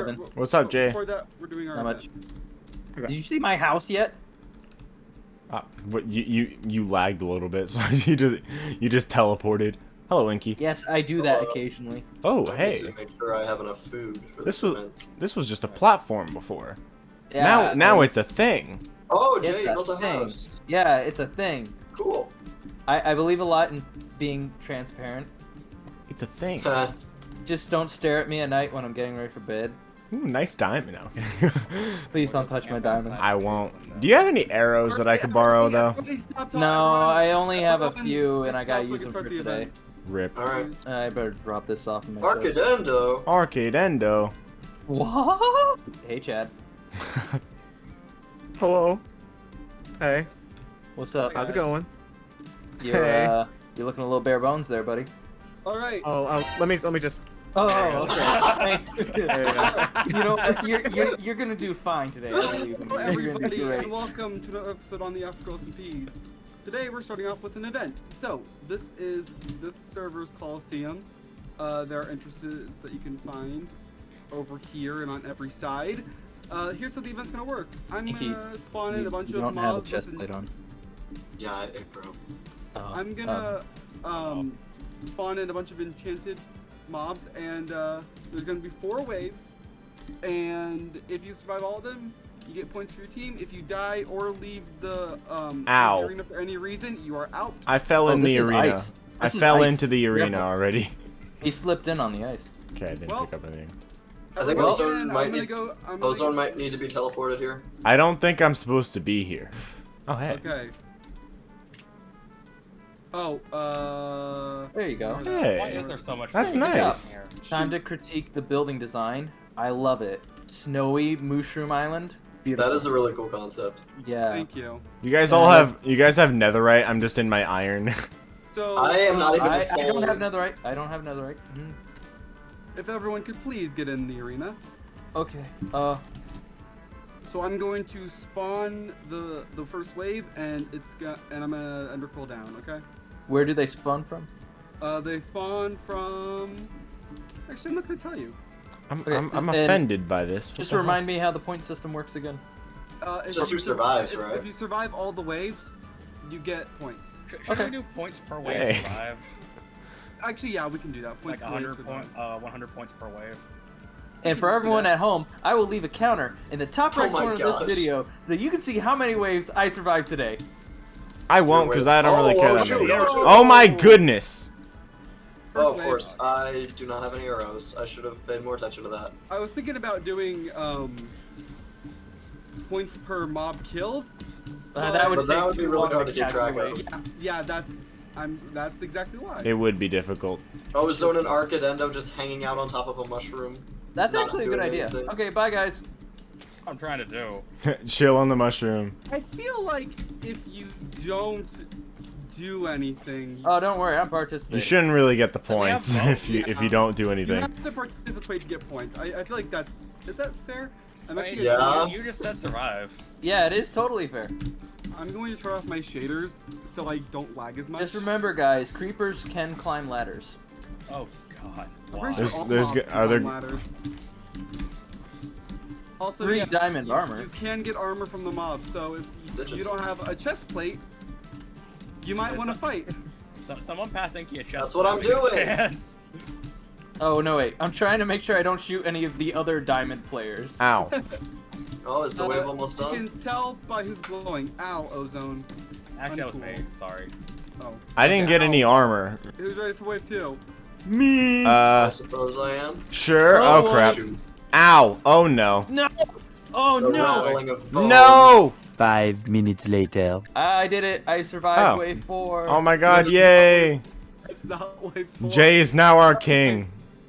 Evan. What's up, Jay? Before that, we're doing our Not much. event. Did you see my house yet? What you lagged a little bit, so you just teleported. Hello, Inky. Yes, I do that occasionally. Oh, I hey. need to make sure I have enough food for this event. This was just a platform before. Yeah, Now it's a thing. Oh, It's Jay, you a built a thing. house. Yeah, it's a thing. Cool. I believe a lot in being transparent. It's a thing. Just don't stare at me at night when I'm getting ready for bed. Ooh, nice diamond. No. Please don't touch my diamonds. I won't. Do you have any arrows that I could borrow though? No, I only have a few, and I gotta use them for today. Rip. Alright. I better drop this off in my chest. Arcadendo. Arcade Endo. What? Hey, Chad. Hello. Hey. What's up? How's it going? You're Hey. you're looking a little bare bones there, buddy. All right. Oh, let me just. Oh, okay. There you go. You know, you're gonna do fine today. I believe in you. Hello, You're gonna do everybody, great. and welcome to another episode on the Afterglow SMP. Today, we're starting off with an event. So, this server's Coliseum. There are entrances that you can find over here and on every side. Here's how the event's gonna work. I'm gonna spawn in a bunch of don't have a mobs. chest plate on. Yeah, it broke. I'm gonna spawn in a bunch of enchanted mobs, and there's gonna be 4 waves. And if you survive all of them, you get points for your team. If you die or leave the Ow. arena for any reason, you are out. I fell in the arena. I fell into the arena already. He slipped in on the ice. Okay, I didn't pick up anything. I think Well, Ozone then, might I'm gonna need go- I'm gonna Ozone go- might need to be teleported here. I don't think I'm supposed to be here. Oh, hey. Okay. Oh, There you go. Hey. Why is there so much? That's Hey, good job. nice. Time to critique the building design. I love it. Snowy Mushroom Island. Beautiful. That is a really cool concept. Yeah. thank you. You guys all have netherite. I'm just in my iron. So, I am not even I full. don't have netherite. I don't have netherite. Mhm. if everyone could please get in the arena. Okay. So I'm going to spawn the first wave, and I'm gonna undercool down. Okay. Where do they spawn from? They spawn from. Actually, I'm not gonna tell you. I'm Okay, I'm and offended by this. What Just the hell? remind me how the point system works again. It's just who survives, if, right? If you survive all the waves, you get points. Should Okay. we do points per wave Hey. survive? Actually, yeah, we can do that. Points Like per wave 100 points per wave. And for everyone at home, I will leave a counter in the top right Oh my corner of gosh. this video so you can see how many waves I survived today. I won't because I don't really care that shoot, many. oh, shoot. Oh my goodness! Oh, of First course. I do not have any arrows. I should have paid more attention to that. I was thinking about doing points per mob killed. That would But that take would be too really long hard to keep track calculate. of. Yeah, that's exactly why. It would be difficult. Ozone and Arcadendo just hanging out on top of a mushroom. That's Not actually a good doing idea. anything. Okay, bye guys. I'm trying to do. Chill on the mushroom. I feel like if you don't do anything, Oh, don't worry, I'm participating. You shouldn't really get the we have points both. if you don't do you anything. have to participate to get points. I feel like is that fair? I'm Wait, actually Yeah. You just said survive. Yeah, it is totally fair. I'm going to turn off my shaders so I don't lag as much. Just remember, guys, creepers can climb ladders. Oh God. I'm Why? pretty sure There's all g- mobs are there- climb ladders. Also, 3 yes, diamond armor. You can get armor from the mob, so if you Digits. don't have a chest plate, you might want to fight. Someone pass Inky a chest. That's what I'm doing. Yes. Oh, no, wait. I'm trying to make sure I don't shoot any of the other diamond players. Ow. Oh, is the wave almost You done? can tell by who's glowing. Ow, Ozone. Actually, that was me. Uncool. Sorry. Oh. I didn't get any armor. Who's ready for wave 2? Me. I suppose I am. Sure. Oh, Oh crap. Shoot. Ow. Oh no. No! Oh, The no! rattling of bones. No. 5 minutes later. I did it. I survived Oh. wave 4. Oh my God! What is Yay! It's not wave 4. Jay is now our king.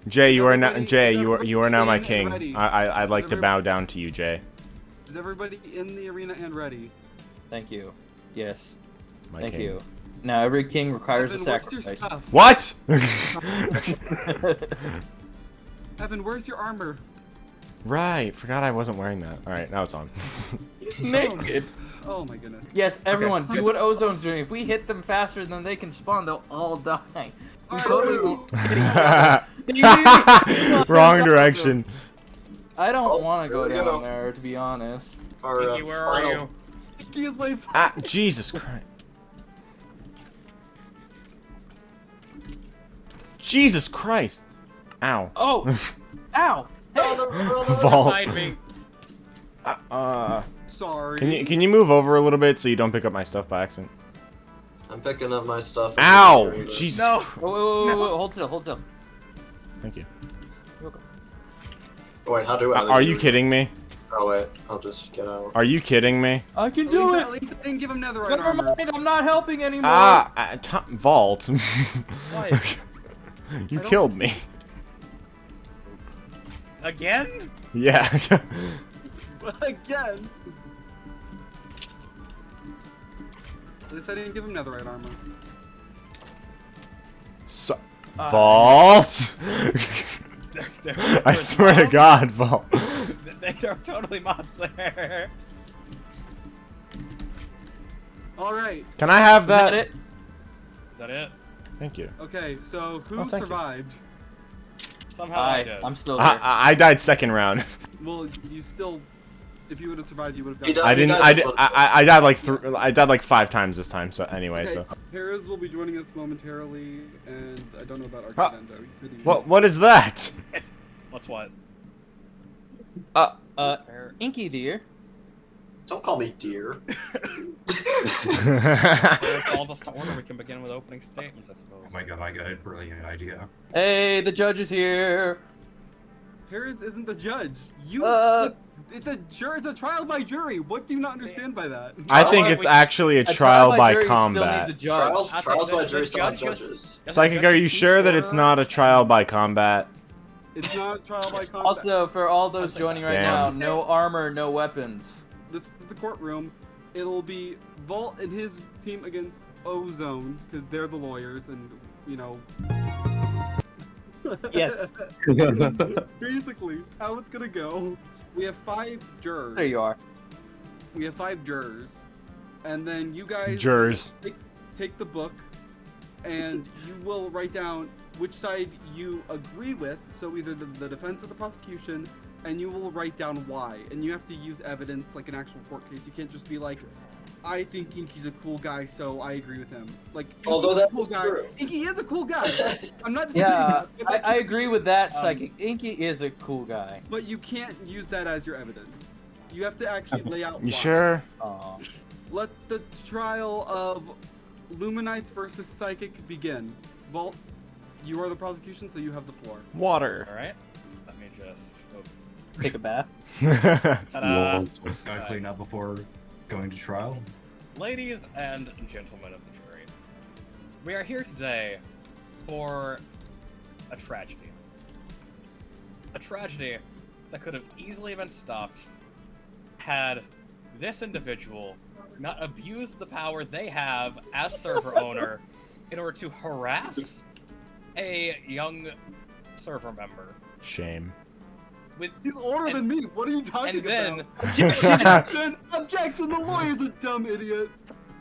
Jay, you are now. everybody- Jay, is you are now my everybody in and king. ready? I'd like to Every- bow down to you, Jay. Is everybody in the arena and ready? Thank you. Yes. My Thank king. you. Now, every king requires Evan, a where's your sacrifice. stuff? What? Evan, where's your armor? Right. Forgot I wasn't wearing that. All right, now it's on. Naked. Oh my goodness. Yes, everyone, do what Ozone's doing. If we hit them faster than they can spawn, they'll all die. We Alright, totally Ozone. won't hit each other. Wrong direction. I don't Oh, want to go here we down go. there, to be honest. Our Pinky, where are final. you? Pinky is my Ah, Jesus Christ. Jesus Christ. Ow. Oh! Ow! Oh, the Vault. Beside me. Sorry. Can you move over a little bit so you don't pick up my stuff by accident? I'm picking up my stuff. and Ow! putting it in. Jesus. No. Wait, hold still, hold still. Thank you. You're welcome. Wait, how do I? Are you kidding me? Oh wait, I'll just get out. Are you kidding me? I can At do least, it! at least I didn't give him netherite Never armor. mind, I'm not helping anymore! Vault. What? You I don't- killed me. Again? Yeah. Again. At least I didn't give him netherite armor. So, Vault. They're I swear to God, Vault. They're totally mobs there. All right. Can I have Is that that? it? Is that it? Thank you. Okay. So who Oh, thank you. survived? Somehow I Hi, did. I'm still here. I died second round. Well, you still. If you would have survived, you would have He done. died. I didn't. died I this did. one. I died like I died like 5 times this time. So anyway, Okay, so Harris will be joining us momentarily, and I don't know about Huh. Arcadendo. He said he what is that? What's what? Inky dear. Don't call me dear. If it calls us to order, we can begin with opening statements, I suppose. Oh my god, I got a brilliant idea. Hey, the judge is here. Harris isn't the judge. You. Uh, it's a It's a trial by jury. What do you not understand by that? I think Trial it's actually a trial by jury combat. Still needs a judge. Trials, I think trials by the jury still have judge goes- judges. Psychic, are you sure that it's not a trial by combat? It's not a trial by combat. Also, for all those That's joining right Damn. now, no armor, no weapons. This is the courtroom. It'll be Vault and his team against Ozone because they're the lawyers, and you know. Yes. Basically, how it's gonna go. We have 5 jurors. There you are. We have 5 jurors, and then you guys Jurors. take the book, and you will write down which side you agree with. So either the defense or the prosecution, and you will write down why. And you have to use evidence like an actual court case. You can't just be like, I think Inky's a cool guy, so I agree with him. Like, Although Inky's a that cool is guy. true. Inky is a cool guy. I'm not disputing Yeah, that, but, like, I agree with that, Um, Psychic. Inky is a cool guy. But you can't use that as your evidence. You have to actually lay out. You why. sure? Aw. Let the trial of Luminites versus Psychic begin. Vault, you are the prosecution, so you have the floor. Water. Alright. Let me just. Oh. Take a bath. Ta-da! Gotta clean up before going to trial. Ladies and gentlemen of the jury, we are here today for a tragedy. A tragedy that could have easily been stopped had this individual not abused the power they have as server owner in order to harass a young server member. Shame. With He's older than me. What are you talking and then about? Objection! Objection! The lawyer's a dumb idiot.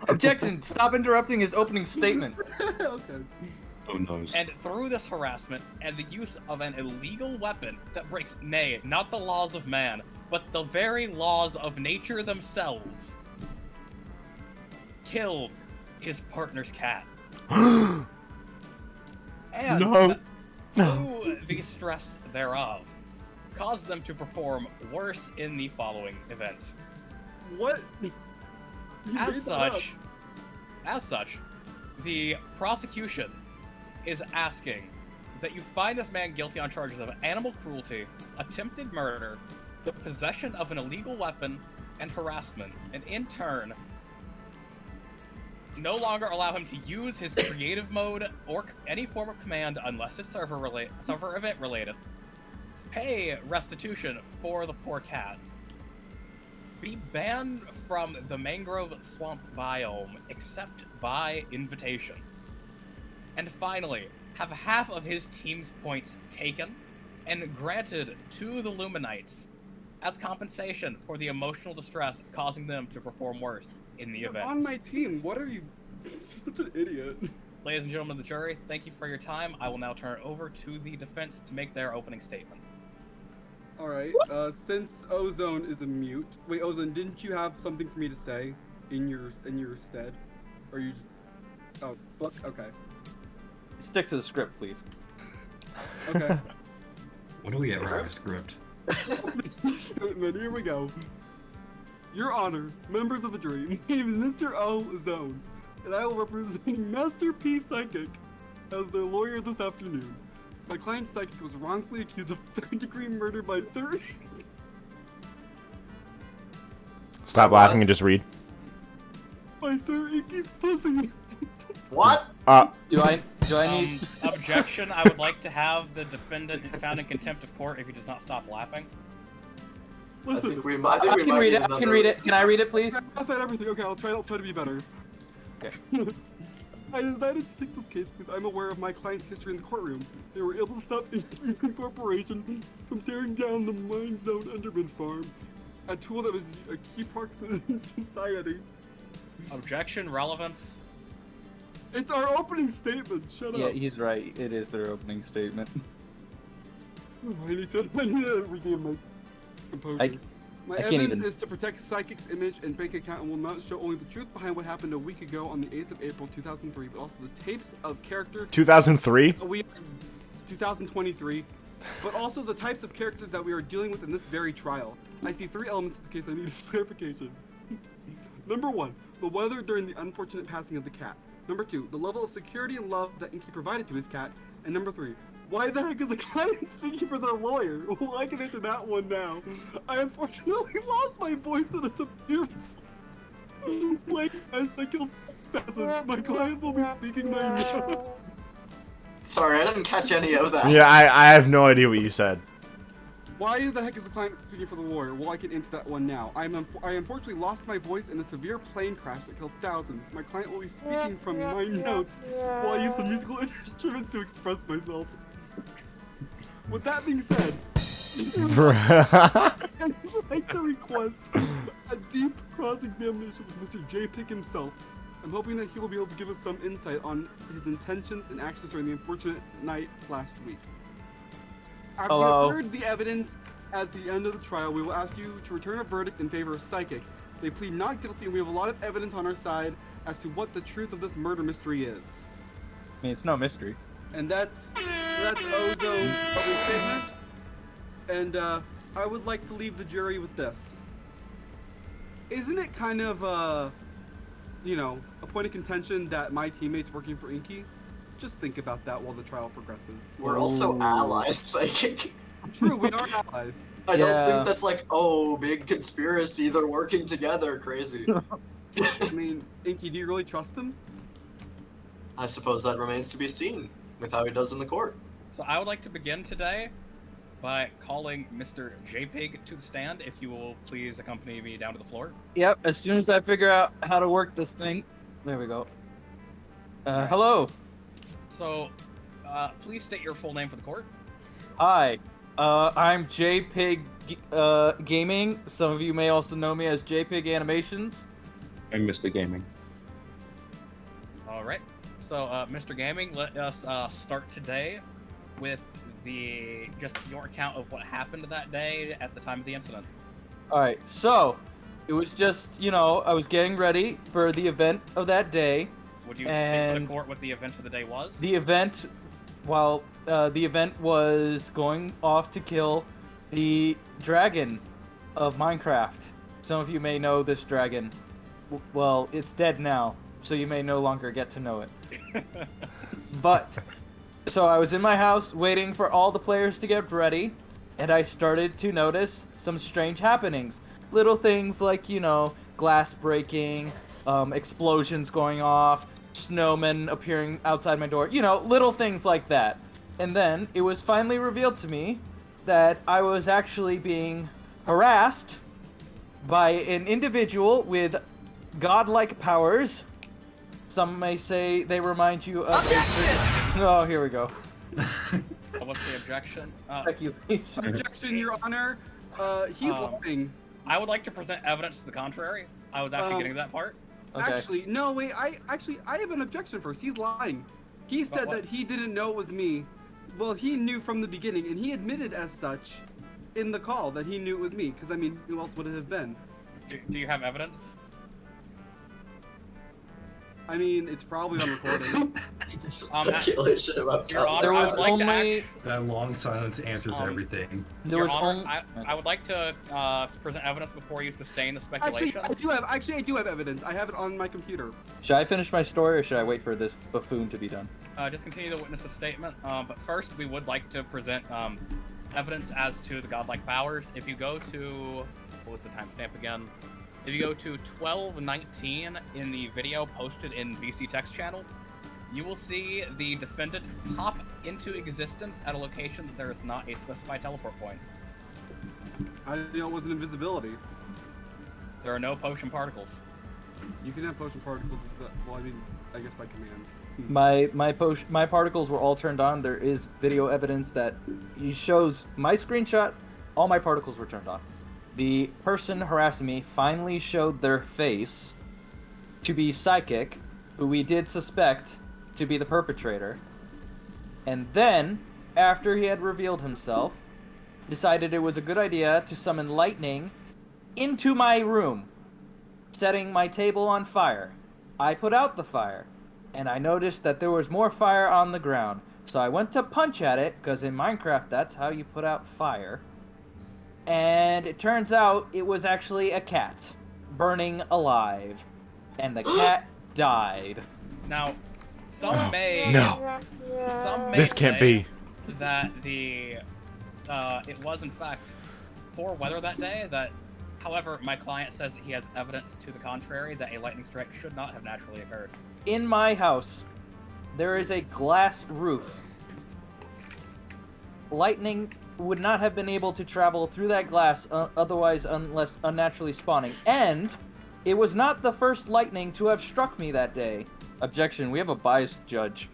Objection! Stop interrupting his opening statement. Okay. Oh no. and through this harassment and the use of an illegal weapon that breaks, nay, not the laws of man, but the very laws of nature themselves, killed his partner's cat. And No. through the stress thereof, caused them to perform worse in the following event. What? You made As that such, the prosecution is asking that you find this man guilty on charges of animal cruelty, attempted murder, the possession of an illegal weapon, and harassment, and in turn, no longer allow him to use his creative mode or any form of command unless it's server event related. Pay restitution for the poor cat. Be banned from the mangrove swamp biome except by invitation. And finally, have half of his team's points taken and granted to the Luminites as compensation for the emotional distress causing them to perform worse in the You're event. on my team. What are you? You're such an idiot. Ladies and gentlemen of the jury, thank you for your time. I will now turn it over to the defense to make their opening statement. Alright, since Ozone is a mute... Wait, Ozone, didn't you have something for me to say in your stead? Or you just... Oh, book? Okay. Stick to the script, please. Okay. When do we ever have a script? Statement, here we go. Your Honor, members of the jury, my name is Mr. Ozone, and I will represent Master P. Psychic as their lawyer this afternoon. My client Psychic was wrongfully accused of third-degree murder by Sir... Stop laughing and just read. by Sir Inky's pussy. What? Do I need? Objection. I would like to have the defendant found in contempt of court if he does not stop laughing. I Listen, think we I might can read need it. I can another- read it. Can I read it, please? I've had everything. Okay, I'll try to be better. Okay. I decided to take this case because I'm aware of my client's history in the courtroom. They were able to stop Increasing Corporation from tearing down the Mine Zone Underman Farm, a tool that was a key proxy in society. Objection. Relevance. It's our opening statement. Shut Yeah, up. he's right. It is their opening statement. I need to regain my composure. My I can't evidence even- is to protect Psychic's image and bank account and will not show only the truth behind what happened a week ago on the 8th of April 2003, but also the tapes of character 2003? 2023, but also the types of characters that we are dealing with in this very trial. I see 3 elements of the case I need clarification. Number 1, the weather during the unfortunate passing of the cat. Number 2, the level of security and love that Inky provided to his cat. And number 3, why the heck is the client speaking for their lawyer? Well, I can answer that one now. I unfortunately lost my voice in a severe like as I killed peasants. My client will be speaking my name. Sorry, I didn't catch any of that. Yeah, I have no idea what you said. Why the heck is the client speaking for the lawyer? Well, I can answer that one now. I unfortunately lost my voice in a severe plane crash that killed thousands. My client will be speaking from my notes while I use some musical instruments to express myself. With that being said, I'd like to request a deep cross-examination with Mr. J. Pick himself. I'm hoping that he will be able to give us some insight on his intentions and actions during the unfortunate night last week. After we Hello. have heard the evidence at the end of the trial, we will ask you to return a verdict in favor of Psychic. They plead not guilty, and we have a lot of evidence on our side as to what the truth of this murder mystery is. I mean, it's no mystery. And that's Ozone's public statement. And I would like to leave the jury with this. Isn't it kind of, you know, a point of contention that my teammate's working for Inky? Just think about that while the trial progresses. We're also Ooh. allies, Psychic. True, we are allies. I don't Yeah. think that's like, oh, big conspiracy, they're working together, crazy. I mean, Inky, do you really trust him? I suppose that remains to be seen with how he does in the court. So I would like to begin today by calling Mr. JPig to the stand. If you will please accompany me down to the floor. Yep. As soon as I figure out how to work this thing, there we go. Hello. So, please state your full name for the court. Hi. I'm JPig Gaming. Some of you may also know me as JPig Animations. I'm Mr. Gaming. All right. So, Mr. Gaming, let us start today with just your account of what happened that day at the time of the incident. All right. So, it was just, you know, I was getting ready for the event of that day. Would you state for the And- court what the event of the day was? The event, well, the event was going off to kill the dragon of Minecraft. Some of you may know this dragon. Well, it's dead now, so you may no longer get to know it. But, so I was in my house waiting for all the players to get ready, and I started to notice some strange happenings. Little things like, you know, glass breaking, explosions going off, snowmen appearing outside my door, you know, little things like that. And then it was finally revealed to me that I was actually being harassed by an individual with godlike powers. Some may say they remind you of Oh, here we go. What's the objection? Speculation. Objection, Your Honor. He's lying. I would like to present evidence to the contrary. I was actually getting to that part. Okay. Actually, no, wait. I have an objection first. He's lying. He said what? that he didn't know it was me. Well, he knew from the beginning, and he admitted as such in the call that he knew it was me. Because I mean, who else would it have been? Do you have evidence? I mean, it's probably on recording. Just Um, speculation about Your Honor, There I was would like to only That long silence answers everything. there Your was Honor, only I would like to present evidence before you sustain the Actually, speculation. I do have evidence. I have it on my computer. Should I finish my story or should I wait for this buffoon to be done? Just continue the witness's statement. But first, we would like to present evidence as to the godlike powers. If you go to, what was the timestamp again? If you go to 12:19 in the video posted in VC text channel, you will see the defendant pop into existence at a location that there is not a specified teleport point. I didn't know it was an invisibility. There are no potion particles. You can have potion particles with that. Well, I mean, I guess by commands. My particles were all turned on. There is video evidence that he shows my screenshot. All my particles were turned on. The person harassing me finally showed their face to be Psychic, who we did suspect to be the perpetrator. And then, after he had revealed himself, decided it was a good idea to summon lightning into my room, setting my table on fire. I put out the fire, and I noticed that there was more fire on the ground. So I went to punch at it, because in Minecraft that's how you put out fire. And it turns out it was actually a cat, burning alive. And the cat died. Now, some may This can't say be. that the it was in fact poor weather that day. That, however, my client says that he has evidence to the contrary that a lightning strike should not have naturally occurred. In my house, there is a glass roof. Lightning would not have been able to travel through that glass otherwise unless unnaturally spawning. And it was not the first lightning to have struck me that day. Objection, we have a biased judge.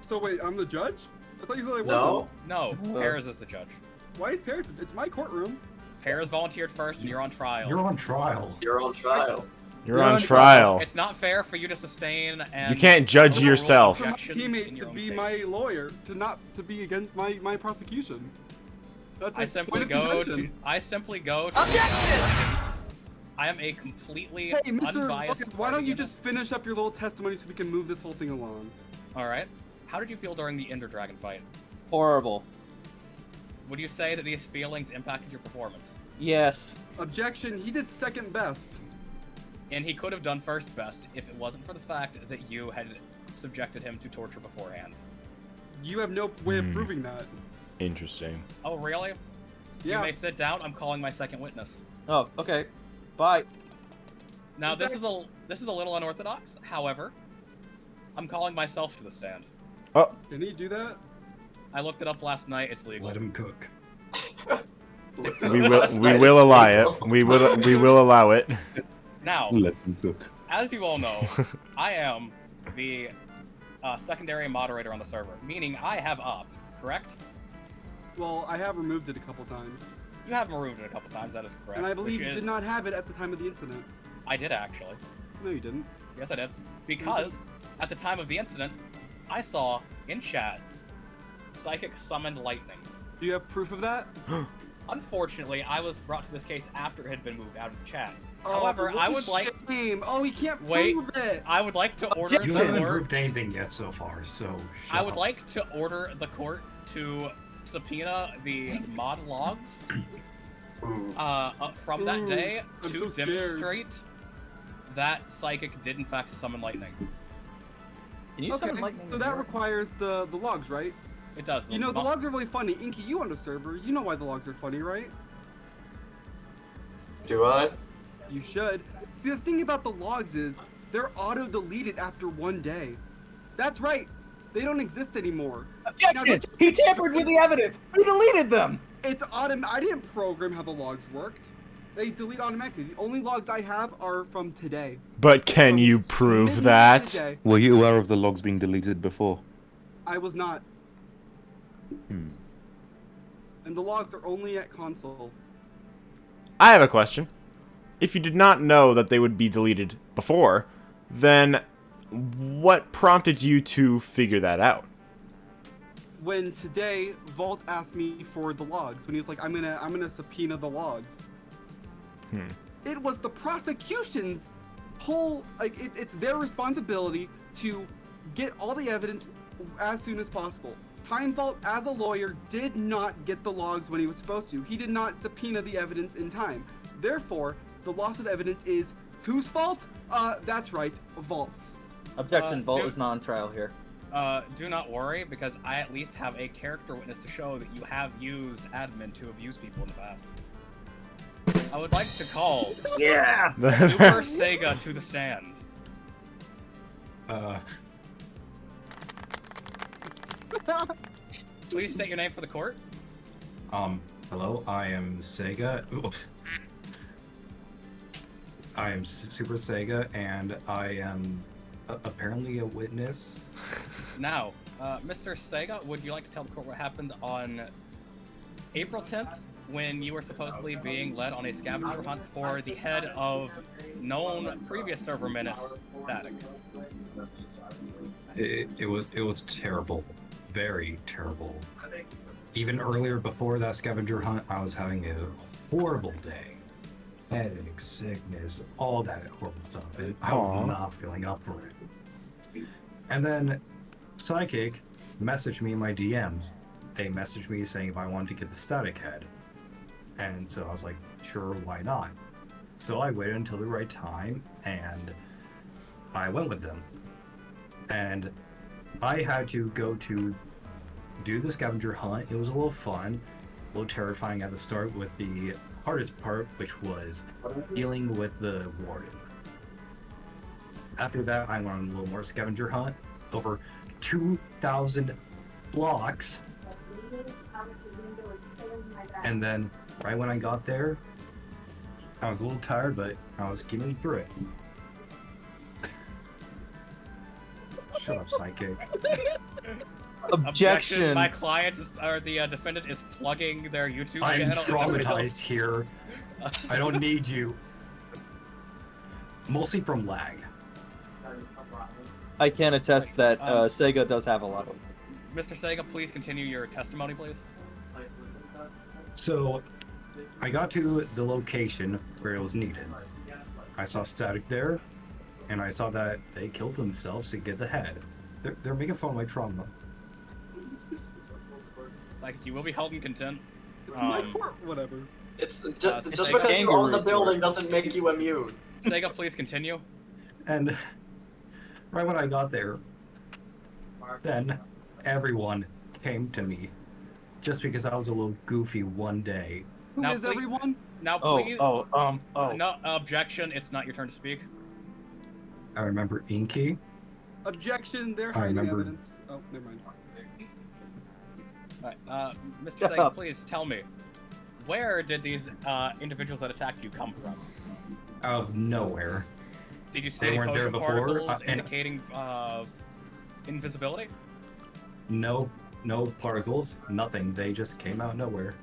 So wait, I'm the judge? I thought you said I wasn't. No. No, Pears is the judge. Why is Paris? It's my courtroom. Pears volunteered first, and you're on trial. You're on trial. You're on trial. You're on trial. It's not fair for you to sustain and You can't judge overrule yourself. For my objections in teammate your to own be case. my lawyer, to be against my prosecution. That's I a simply point of go to. contention. I simply go to. I am a completely Hey, Mr. unbiased. Okay, why don't you party. just finish up your little testimony so we can move this whole thing along? All right. How did you feel during the Ender Dragon fight? Horrible. Would you say that these feelings impacted your performance? Yes. Objection, he did second best. And he could have done first best if it wasn't for the fact that you had subjected him to torture beforehand. You have no way of proving that. Interesting. Oh, really? Yeah. You may sit down. I'm calling my second witness. Oh, okay. Bye. Now, this is a little unorthodox. However, I'm calling myself to the stand. Oh, Can he do that? I looked it up last night. It's legal. Let him cook. we will allow it. We will allow it. Now, Let him cook. as you all know, I am the secondary moderator on the server, meaning I have op, correct? Well, I have removed it a couple times. You have removed it a couple times, that is correct. And I believe which you is- did not have it at the time of the incident. I did actually. No, you didn't. Yes, I did. Because at the time of the incident, I saw in chat, Psychic summoned lightning. Do you have proof of that? Unfortunately, I was brought to this case after it had been moved out of the chat. Oh, However, what I a would like shame. Oh, he can't Wait. prove it. I would like to order You the haven't court. proved anything yet so far, so shut I would up. like to order the court to subpoena the mod logs Ooh. from that Ooh, day I'm to so scared. demonstrate that Psychic did in fact summon lightning. Can you summon lightning? so in that here? requires the logs, right? It does. You know, the logs are really funny. Inky, you on the server, you know why the logs are funny, right? Do I? You should. See, the thing about the logs is they're auto-deleted after 1 day. That's right. They don't exist anymore. Objection! He tampered with the evidence! He deleted them! It's I didn't program how the logs worked. They delete automatically. The only logs I have are from today. But can you prove Midnight that? today. Were you aware of the logs being deleted before? I was not. Hmm. And the logs are only at console. I have a question. If you did not know that they would be deleted before, then what prompted you to figure that out? when today Vault asked me for the logs, when he was like, I'm gonna subpoena the logs. It was the prosecution's whole, like, it's their responsibility to get all the evidence as soon as possible. Time Vault, as a lawyer, did not get the logs when he was supposed to. He did not subpoena the evidence in time. Therefore, the loss of evidence is whose fault? That's right, Vault's. Objection, Vault is not on trial here. Do not worry, because I at least have a character witness to show that you have used admin to abuse people in the past. I would like to call Super Sega to the stand. Please state your name for the court. Hello, I am Sega. I am Super Sega, and I am apparently a witness. Now, Mr. Sega, would you like to tell the court what happened on April 10th, when you were supposedly being led on a scavenger hunt for the head of known previous server menace, Static? It was terrible, very terrible. Even earlier, before that scavenger hunt, I was having a horrible day. Headache, sickness, all that horrible stuff, and I was not feeling up for it. And then Psychic messaged me in my DMs. They messaged me saying if I wanted to get the Static head. And so I was like, sure, why not? So I waited until the right time, and I went with them. And I had to go to do the scavenger hunt. It was a little fun, a little terrifying at the start with the hardest part, which was dealing with the warden. After that, I went on a little more scavenger hunt, over 2,000 blocks. And then, right when I got there, I was a little tired, but I was getting through it. Shut up, Psychic. Objection. My client or the defendant is plugging their YouTube I'm channel. traumatized here. I don't need you. Mostly from lag. I can attest that Sega does have a lot of. Mr. Sega, please continue your testimony, please. So, I got to the location where it was needed. I saw Static there, and I saw that they killed themselves to get the head. They're making fun of my trauma. Like, you will be held in contempt. It's my court, whatever. It's just because you own the building doesn't make you immune. Sega, please continue. And right when I got there, then everyone came to me just because I was a little goofy one day. Who is everyone? Now, please. Oh. No, objection. It's not your turn to speak. I remember Inky. Objection, they're I hiding remember- evidence. Oh, never mind. Alright, Mr. Sega, please tell me, where did these individuals that attacked you come from? Out of nowhere. Did you see They any weren't there potion before, particles and- indicating invisibility? No particles, nothing. They just came out of nowhere.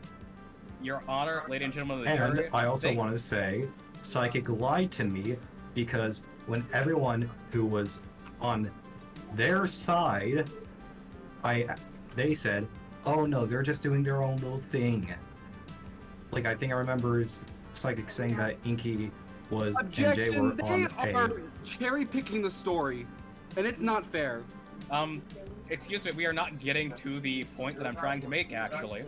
Your Honor, ladies and gentlemen of the And jury, I also want to say, Psychic lied to me because when everyone who was on their side, they said, "Oh no, they're just doing their own little thing." Like I think I remember Psychic saying that Inky was and Jay Objection, were they on are cherry picking the story, and it's not fair. Excuse me, we are not getting to the point that I'm trying to make, actually.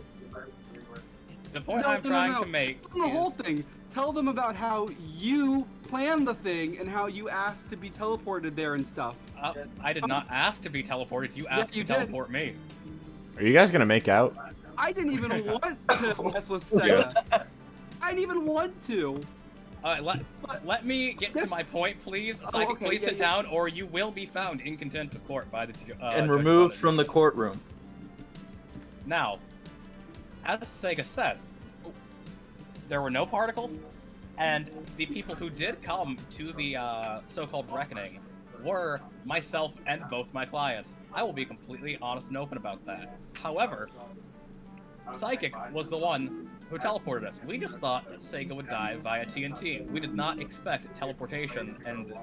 The point No, I'm no, trying no. to make Tell them the whole thing. Tell them about how you planned the thing and how you asked to be teleported there and stuff. I did not ask to be teleported. You asked you to did. teleport me. Are you guys gonna make out? I didn't even want to mess with Sega. I didn't even want to. Let me get to my point, please. Psychic, okay, please yeah, sit down, or you will be found in contempt of court by the and judge removed Bennett. from the courtroom. Now, as Sega said, there were no particles, and the people who did come to the so-called reckoning were myself and both my clients. I will be completely honest and open about that. However, Psychic was the one who teleported us. We just thought that Sega would die via TNT. We did not expect teleportation and...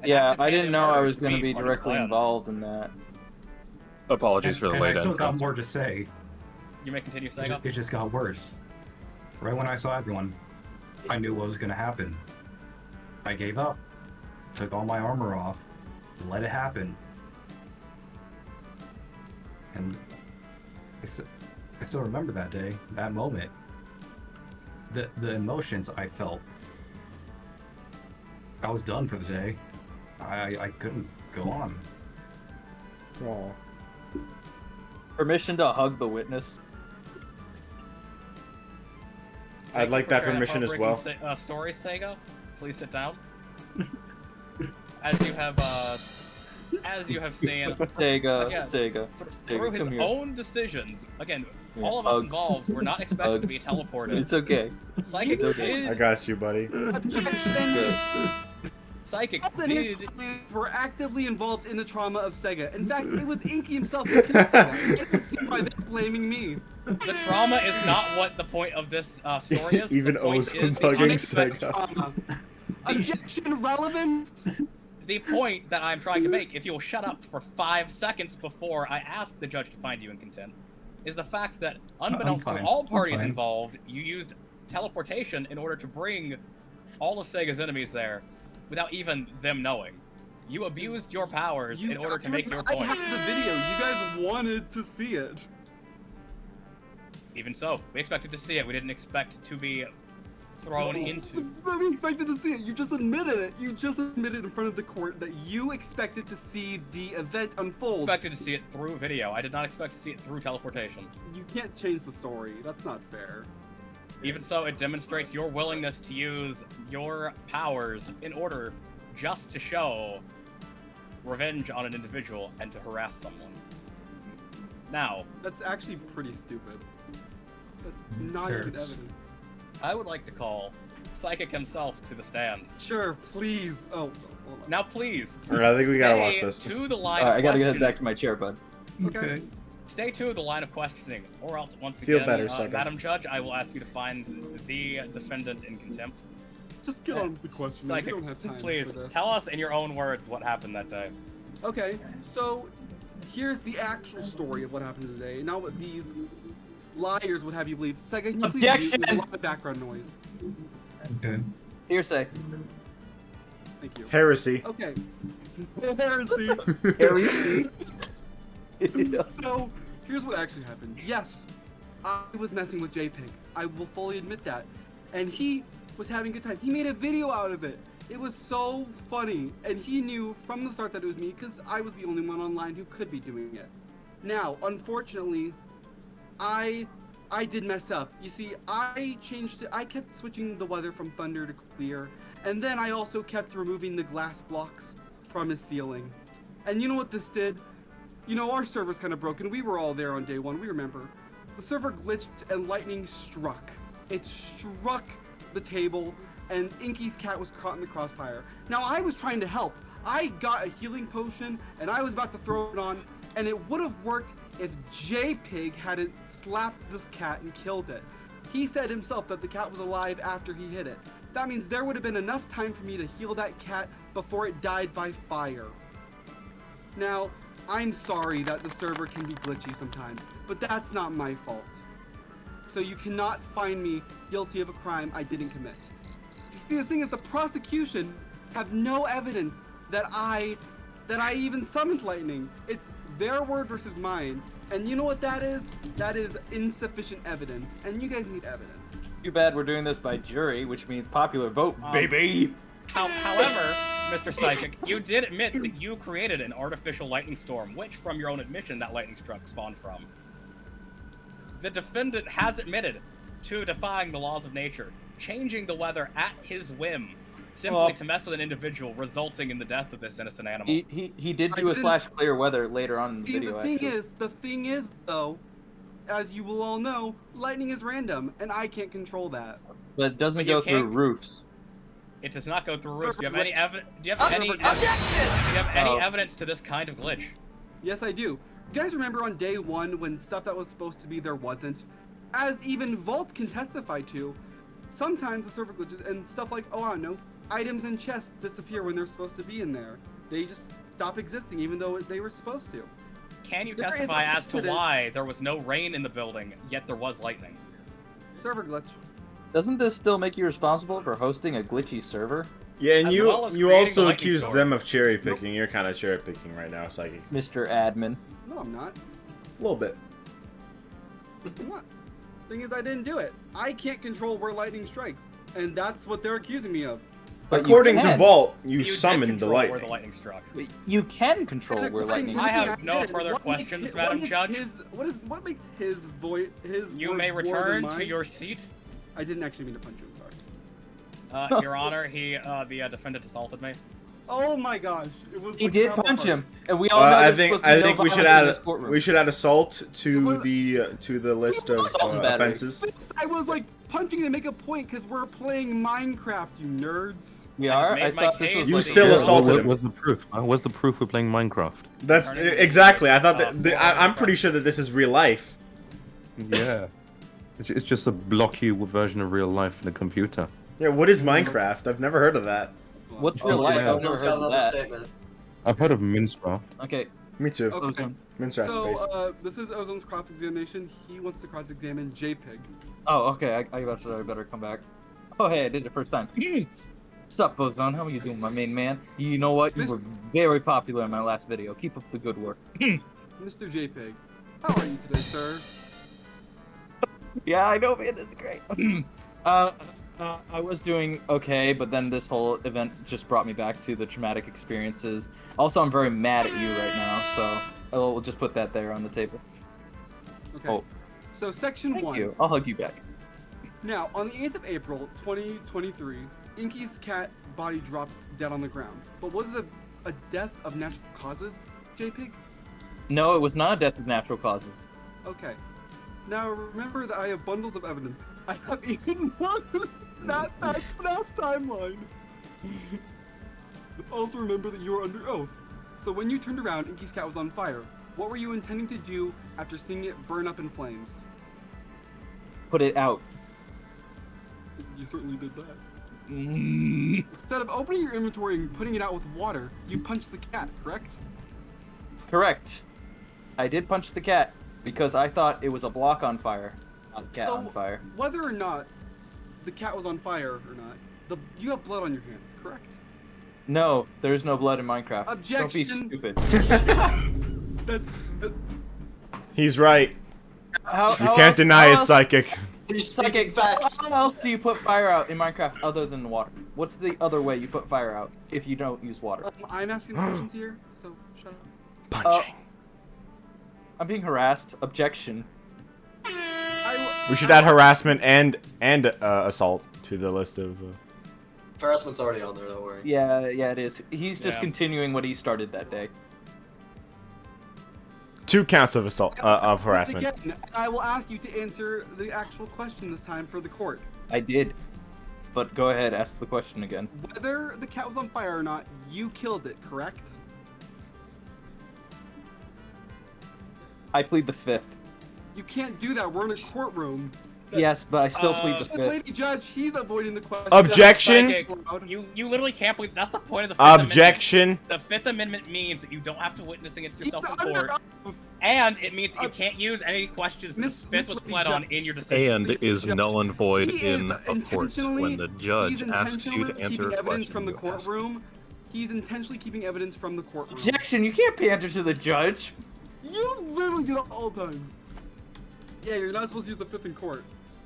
Yeah, I didn't know I was going to be directly plan. involved in that. Apologies for the and late I still entrance. got more to say. You may continue, Sega. It just got worse. Right when I saw everyone, I knew what was going to happen. I gave up, took all my armor off, let it happen. And I still remember that day, that moment. The emotions I felt. I was done for the day. I couldn't go on. Aw. Permission to hug the witness. I'd like that permission as well. Story, Sega. Please sit down. As you have seen, Sega, again, Sega, through Sega, his come here. own decisions, again, Yeah, all of us hugs. involved were not expected to be Hugs. teleported. It's okay. Psychic It's okay. did. I got you, buddy. Good. Psychic And his did. clients were actively involved in the trauma of Sega. In fact, it was Inky himself who killed Sega. I can see why they're blaming me. The trauma is not what the point of this story is. Even the point O's is the hugging unexpected Sega. Trauma. Objection relevance. The point that I'm trying to make, if you'll shut up for 5 seconds before I ask the judge to find you in contempt, is the fact that, unbeknownst to fine. all I'm parties fine. involved, you used teleportation in order to bring all of Sega's enemies there without even them knowing. You abused your powers in order to make your I point. have the video. You guys wanted to see it. Even so, we expected to see it. We didn't expect to be thrown into. We expected to see it. You just admitted it. You just admitted in front of the court that you expected to see the event unfold. Expected to see it through video. I did not expect to see it through teleportation. You can't change the story. That's not fair. Even so, it demonstrates your willingness to use your powers in order just to show revenge on an individual and to harass someone. Now, That's actually pretty stupid. That's not Hurts. even evidence. I would like to call Psychic himself to the stand. Sure, please. Oh, hold on. Now, please, Alright, I think we gotta watch stay this. to the line Alright, I of gotta get questioning. back to my chair, bud. Okay. Stay to the line of questioning, or else, once Feel again, better, Psycho. Madam Judge, I will ask you to find the defendant in contempt. Just get on with the question. We Psychic, don't have time please, for this. tell us in your own words what happened that day. Okay, so here's the actual story of what happened today. Now what these liars would have you believe. Second, can you please Objection! mute? There's a lot of background noise. Okay. Hearsay. Thank you. Heresy. Okay. Heresy. Heresy. So, here's what actually happened. Yes, I was messing with JPEG. I will fully admit that. And he was having a good time. He made a video out of it. It was so funny. And he knew from the start that it was me because I was the only one online who could be doing it. Now, unfortunately, I did mess up. You see, I changed it. I kept switching the weather from thunder to clear. And then I also kept removing the glass blocks from his ceiling. And you know what this did? You know, our server's kind of broken. We were all there on day one, we remember. The server glitched and lightning struck. It struck the table and Inky's cat was caught in the crossfire. Now, I was trying to help. I got a healing potion and I was about to throw it on, and it would have worked if J-Pig hadn't slapped this cat and killed it. He said himself that the cat was alive after he hit it. That means there would have been enough time for me to heal that cat before it died by fire. Now, I'm sorry that the server can be glitchy sometimes, but that's not my fault. So you cannot find me guilty of a crime I didn't commit. See, the thing is, the prosecution have no evidence that I even summoned lightning. It's their word versus mine. And you know what that is? That is insufficient evidence. And you guys need evidence. Too bad we're doing this by jury, which means popular vote, baby. However, Mr. Psychic, you did admit that you created an artificial lightning storm, which, from your own admission, that lightning struck spawned from. The defendant has admitted to defying the laws of nature, changing the weather at his whim, simply to mess with an individual, resulting in the death of this innocent animal. He did do a slash clear weather later on in the See, video. the thing is though, as you will all know, lightning is random, and I can't control that. But it doesn't But you go through can't- roofs. It does not go through roofs. Do you have Server any glitch. evidence? Do you have any? Do you have any Oh. evidence to this kind of glitch? Yes, I do. You guys remember on day one when stuff that was supposed to be there wasn't? As even Vault can testify to, sometimes the server glitches and stuff like, oh, I don't know, items and chests disappear when they're supposed to be in there. They just stop existing even though they were supposed to. Can you There is a testify as to precedent. why there was no rain in the building, yet there was lightning? Server glitch. Doesn't this still make you responsible for hosting a glitchy server? Yeah, and As you well as you creating also the lightning accused storm. them of cherry picking. You're kind of cherry picking right now, Psychic. Mr. Admin. No, I'm not. A little bit. I'm not. Thing is, I didn't do it. I can't control where lightning strikes, and that's what they're accusing me of. But you According to can. Vault, you did summoned the control lightning. where the lightning struck. You can control And where according lightning. to I me, have no did. further What makes questions, hi- Madam what makes Judge. What makes his voice his You words may more than return to mine? your seat. I didn't actually mean to punch you. I'm sorry. Your Honor, the defendant assaulted me. Oh my gosh! It was. He like did travel punch party. him, and we all know I there's think supposed to be no we should violence in add this courtroom. we should add assault It to was- the list of Assault and battery. offenses. I was like punching to make a point because we're playing Minecraft, you nerds. We I are. made I my thought this case. was You like still a- assaulted him. Where's the proof? Where's the proof we're playing Minecraft? That's exactly. I thought that I'm pretty sure that this is real life. Yeah. It's just a block you version of real life in a computer. Yeah. What is Minecraft? I've never heard of that. What's Oh, real looks life? like I've never Ozone's heard got of another that. statement. I've heard of Minecraft. Okay. Me too. Okay. Ozone. Minecraft space. So this is Ozone's cross-examination. He wants to cross-examine JPEG. Oh, okay. I better come back. Oh, hey, I did it first time. Sup, Ozone? How are you doing, my main man? You know what? You were very popular in my last video. Keep up the good work. Mr. JPEG, how are you today, sir? Yeah, I know, man. That's great. I was doing okay, but then this whole event just brought me back to the traumatic experiences. Also, I'm very mad at you right now, so we'll just put that there on the table. Okay. Oh, So section thank 1. you. I'll hug you back. Now, on the 8th of April, 2023, Inky's cat body dropped dead on the ground. But was it a death of natural causes, JPEG? No, it was not a death of natural causes. Okay. Now remember that I have bundles of evidence. I have even more than that's FNAF timeline. Also remember that you are under oath. So when you turned around, Inky's cat was on fire. What were you intending to do after seeing it burn up in flames? Put it out. You certainly did that. Mm. Instead of opening your inventory and putting it out with water, you punched the cat, correct? Correct. I did punch the cat because I thought it was a block on fire, not a cat So- on fire. Whether or not the cat was on fire or not, you have blood on your hands, correct? No, there's no blood in Minecraft. Objection. Don't be stupid. That's, He's right. How You can't else- deny how it, else- Psychic. He's speaking Psychic, facts. how else do you put fire out in Minecraft other than water? What's the other way you put fire out if you don't use water? I'm asking questions here, so shut up. Punching. I'm being harassed. Objection. We should add harassment and assault to the list of. Harassment's already on there, don't worry. Yeah, it is. He's just Yeah. continuing what he started that day. 2 counts of assault of harassment. Again, I will ask you to answer the actual question this time for the court. I did. But go ahead, ask the question again. Whether the cat was on fire or not, you killed it, correct? I plead the fifth. You can't do that. We're in a courtroom. Yes, but I still plead the Good fifth. lady judge, he's avoiding the question. Objection. Psychic, you literally can't believe that's the point of the Fifth Amendment. Objection. The Fifth Amendment means that you don't have to witness against He's yourself in under court, oath. and it means that you can't use any questions that the Miss Fifth was Lady pled on Judge. in your decision. And is null and void He is in a court intentionally- when the judge he's asks you to intentionally answer keeping a evidence question from the you ask. courtroom. He's intentionally keeping evidence from the courtroom. Objection! You can't pander to the judge. You literally do that all the time. Yeah, you're not supposed to use the fifth in court.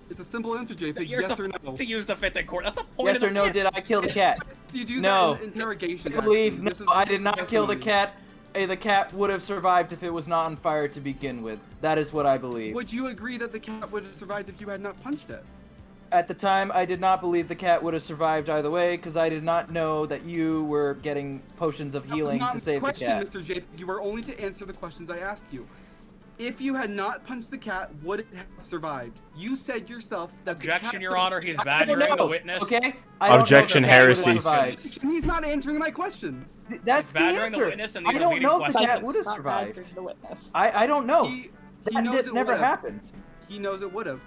It's a simple answer, JPEG. You're Yes or supposed no. to use the Fifth in court. That's the point Yes of the or no? Fifth. Did I kill the cat? You do No. that in interrogation. I believe actually. no. This is- I this did is not kill the testimony. cat. The cat would have survived if it was not on fire to begin with. That is what I believe. Would you agree that the cat would have survived if you had not punched it? At the time, I did not believe the cat would have survived either way because I did not know that you were getting potions of healing That to was save not the the cat. question, Mr. JPEG. You are only to answer the questions I asked you. If you had not punched the cat, would it have survived? You said yourself that the Objection, cat Your Honor. He's badgering the witness. Okay? I don't know Objection, if the cat would have heresy. survived. He's not answering my questions. That's He's the badgering the answer. witness and I these are don't leading know if the cat questions. would have Not survived. badgering the witness. I don't know. He That knows it never would've. happened. He knows it would have.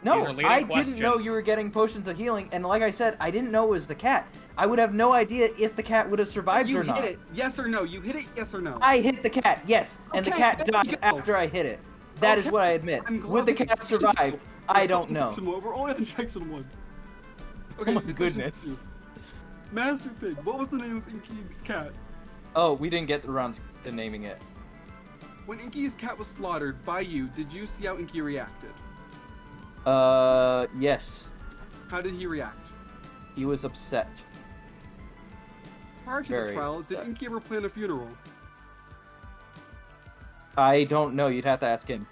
No, These are leading I didn't know questions. you were getting potions of healing, and like I said, I didn't know it was the cat. I would have no idea if the cat would have survived You or hit not. it. Yes or no? You hit it. Yes or no? I hit the cat, yes, and the Okay, cat there you died go. after I hit it. That is Okay, what I admit. I'm glad Would the we cat section survived? two. I We're still don't in know. Section 1. We're only in section 1. Okay, Oh my in section goodness. 2. Master Pig, what was the name of Inky's cat? Oh, we didn't get around to naming it. When Inky's cat was slaughtered by you, did you see how Inky reacted? Yes. How did he react? He was upset. Prior to the Very trial, did upset. Inky ever plan a funeral? I don't know. You'd have to ask him.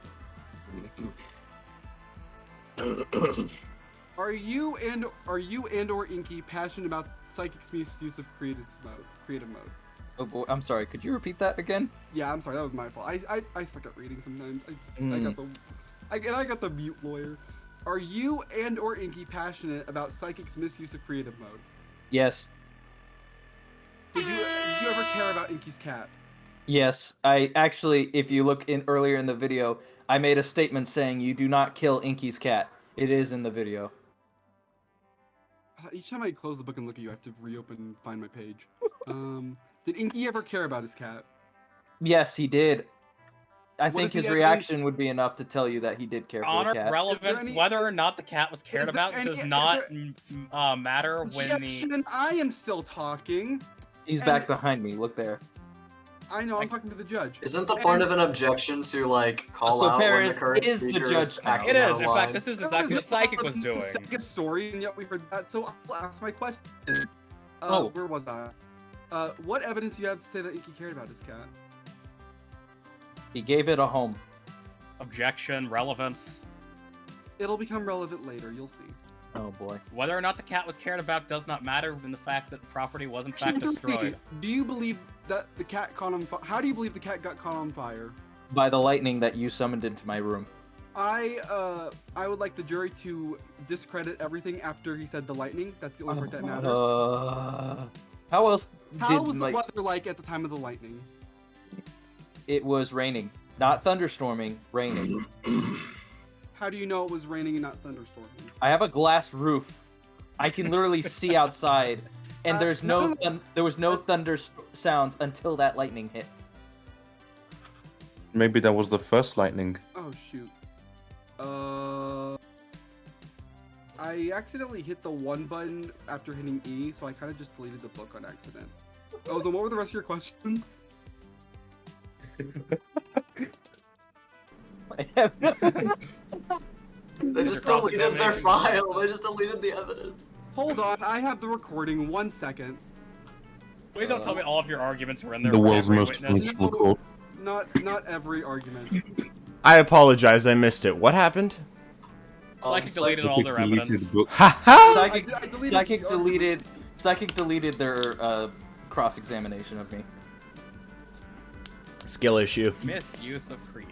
Are you and or Inky passionate about Psychic's misuse of creative mode? Oh boy, I'm sorry. Could you repeat that again? Yeah, I'm sorry. That was my fault. I suck at reading sometimes. I got the mute lawyer. Are you and or Inky passionate about Psychic's misuse of creative mode? Yes. Did you ever care about Inky's cat? Yes. I actually, if you look in earlier in the video, I made a statement saying you do not kill Inky's cat. It is in the video. Each time I close the book and look at you, I have to reopen and find my page. Did Inky ever care about his cat? Yes, he did. I What think is the his evidence? reaction would be enough to tell you that he did care for Honor, the cat. relevance, any- whether or not the cat was cared there about any- does is not there- matter when the... Objection, I am still talking. He's and- back behind me. Look there. I know, I'm talking to the judge. Isn't the point of an objection to like call So out when the Paris current is the speaker judge is now. acting It out is, of in line? fact, this is exactly what Psychic was doing. It's a second story, and yet we heard that, so I'll ask my question. Oh. Where was I? What evidence do you have to say that Inky cared about his cat? He gave it a home. Objection, relevance. It'll become relevant later, you'll see. Oh boy. Whether or not the cat was cared about does not matter in the fact that the property was in fact Section 3, destroyed. do you believe that the cat caught on fire? How do you believe the cat got caught on fire? By the lightning that you summoned into my room. I would like the jury to discredit everything after he said the lightning. That's the only part that matters. How else How did was the like weather like at the time of the lightning? it was raining, not thunderstorming, raining. How do you know it was raining and not thunderstorming? I have a glass roof. I can literally see outside, and there was no thunder sounds until that lightning hit. Maybe that was the first lightning. Oh shoot. I accidentally hit the 1 button after hitting E, so I kind of just deleted the book on accident. Oh, then what were the rest of your questions? They just deleted their file. They just deleted the evidence. Hold on, I have the recording. 1 second. Please don't tell me all of your arguments were in there. The for world's every most witness. faithful court. Not every argument. I apologize, I missed it. What happened? Psychic deleted all their evidence. Ha ha! Psychic, I deleted Psychic the deleted. arguments. Psychic deleted their cross-examination of me. Skill issue. Misuse of creative.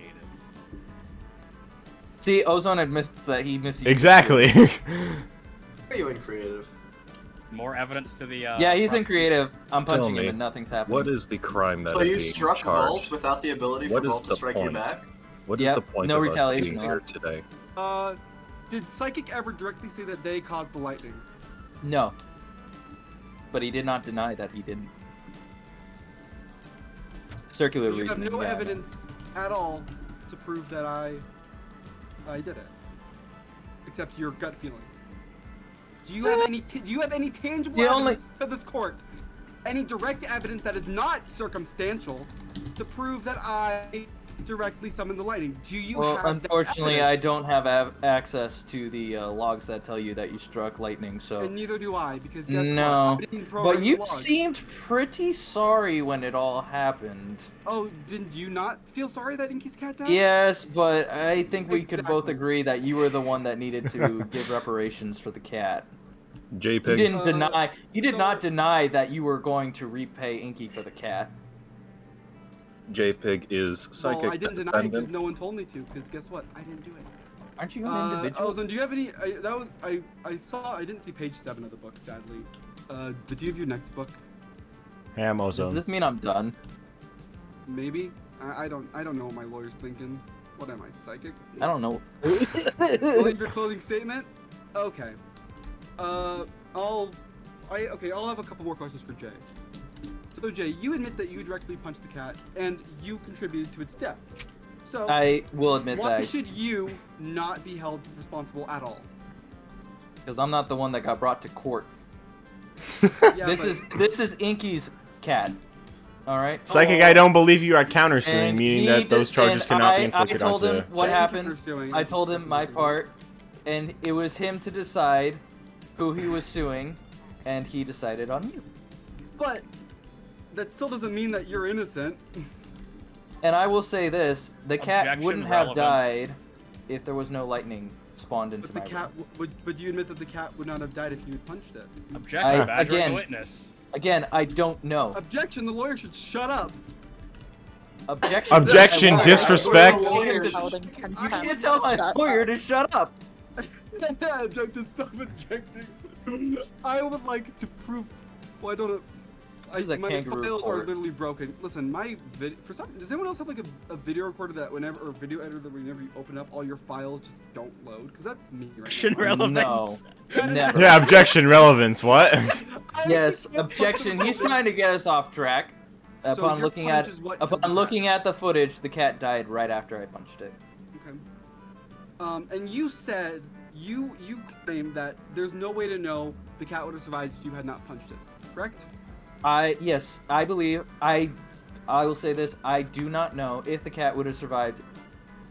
See, Ozone admits that he misused. Exactly. Are you in creative? More evidence to the. Yeah, he's in creative. I'm Tell punching him me, and nothing's happening. What is the crime that So is you being struck charged? Vault without the ability for What is Vault to the strike you point? back? What is Yep, the point no of retaliation us being here allowed. today? Did Psychic ever directly say that they caused the lightning? No. But he did not deny that he didn't. Circular You have reasoning. no yeah, I know. evidence at all to prove that I did it, except your gut feeling. Do you have any tangible The only- evidence to this court? Any direct evidence that is not circumstantial to prove that I directly summoned the lightning? Do you Well, have that unfortunately, I evidence? don't have access to the logs that tell you that you struck lightning, so... And neither do I, because guess No, what? I didn't program but the you log. seemed pretty sorry when it all happened. Oh, didn't you not feel sorry that Inky's cat died? Yes, but I think we could both Exactly. agree that you were the one that needed to give reparations for the cat. You JPEG. didn't deny. You did so- not deny that you were going to repay Inky for the cat. JPEG is psychic. Well, I didn't deny it because defendant. no one told me to. Because guess what? I didn't do it. Aren't you an individual? Ozone, do you have any? I didn't see page 7 of the book, sadly. But do you have your next book? Hey, I'm Does Ozone. this mean I'm done? Maybe. I don't know what my lawyer's thinking. What am I, psychic? I don't know. Believe your clothing statement? Okay. I'll have a couple more questions for Jay. So Jay, you admit that you directly punched the cat, and you contributed to its death. So I will admit why that should you not be held responsible at all? because I'm not the one that got brought to court. Yeah, This is Inky's cat. All right. Psychic, I don't believe you are countersuing, And meaning he that those did- charges and cannot be I inflicted told onto... him what Thank you happened. for suing. I told him my part, and it was him to decide who he was suing, and he decided on you. But that still doesn't mean that you're innocent. And I will say this: the cat Objection wouldn't have relevant. died if there was no lightning spawned into But the my cat would you admit that the cat would not have died if you had punched it? Objection, badgering again- the witness. Again, I don't know. Objection, the lawyer should shut up. Objection. Objection, disrespect. I can't tell my lawyer to shut up. Objection, stop objecting. I would like to prove. Well, I don't know. This is a My kangaroo files are court. literally broken. Listen, my for some. Does anyone else have like a video recorder that whenever or video editor that whenever you open up, all your files just don't load? Because that's me right Objection now. relevance. No, never. Yeah, objection, relevance, what? Yes, objection. He's trying to get us off track. So Upon your looking punch at is what killed the upon cat. looking at the footage, the cat died right after I punched it. Okay. And you said you claimed that there's no way to know the cat would have survived if you had not punched it. Correct? Yes, I believe I will say this: I do not know if the cat would have survived,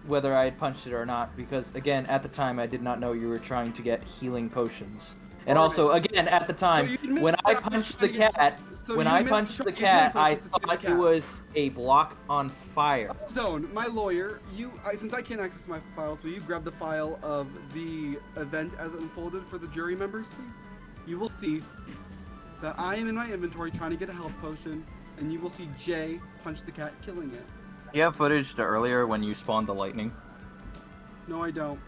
whether I had punched it or not, because again, at the time, I did not know you were trying to get healing potions. And Alright. also, again, at the time, you admit when I that was punched the trying to get- cat, so when you I admit punched trying the to get healing cat, I potions to save the thought it cat. was a block on fire. Zone, my lawyer, since I can't access my files, will you grab the file of the event as it unfolded for the jury members, please? You will see that I am in my inventory trying to get a health potion, and you will see Jay punch the cat, killing it. You have footage to earlier when you spawned the lightning. No, I don't.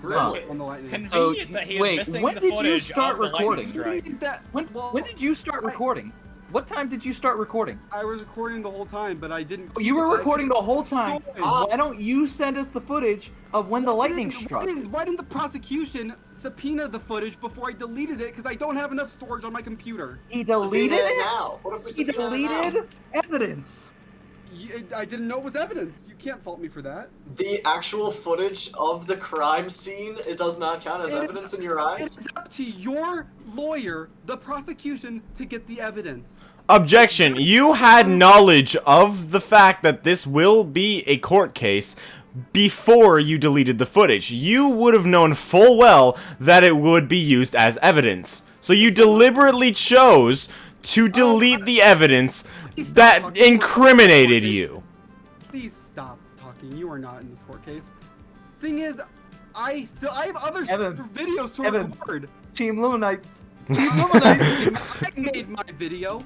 'Cause Really? I was on the lightning. Convenient that he is wait, missing when the did you footage start of the lightning recording? strike. When did you start recording? What time did you start recording? I was recording the whole time, but I didn't. You were recording the whole time. Story. Why don't you send us the footage of when the lightning struck? Why didn't the prosecution subpoena the footage before I deleted it? Because I don't have enough storage on my computer. He deleted Subpoena it it? now. What if we He subpoena it now? deleted evidence. I didn't know it was evidence. You can't fault me for that. The actual footage of the crime scene, it does not count as It is- evidence in your eyes? It's up to your lawyer, the prosecution, to get the evidence. Objection, you had knowledge of the fact that this will be a court case before you deleted the footage. You would have known full well that it would be used as evidence. So you deliberately chose to delete the evidence that incriminated you. Please stop talking. You are not in this court case. Thing is, I have other Evan, videos to Evan. record. Team Luminites. Team Luminites.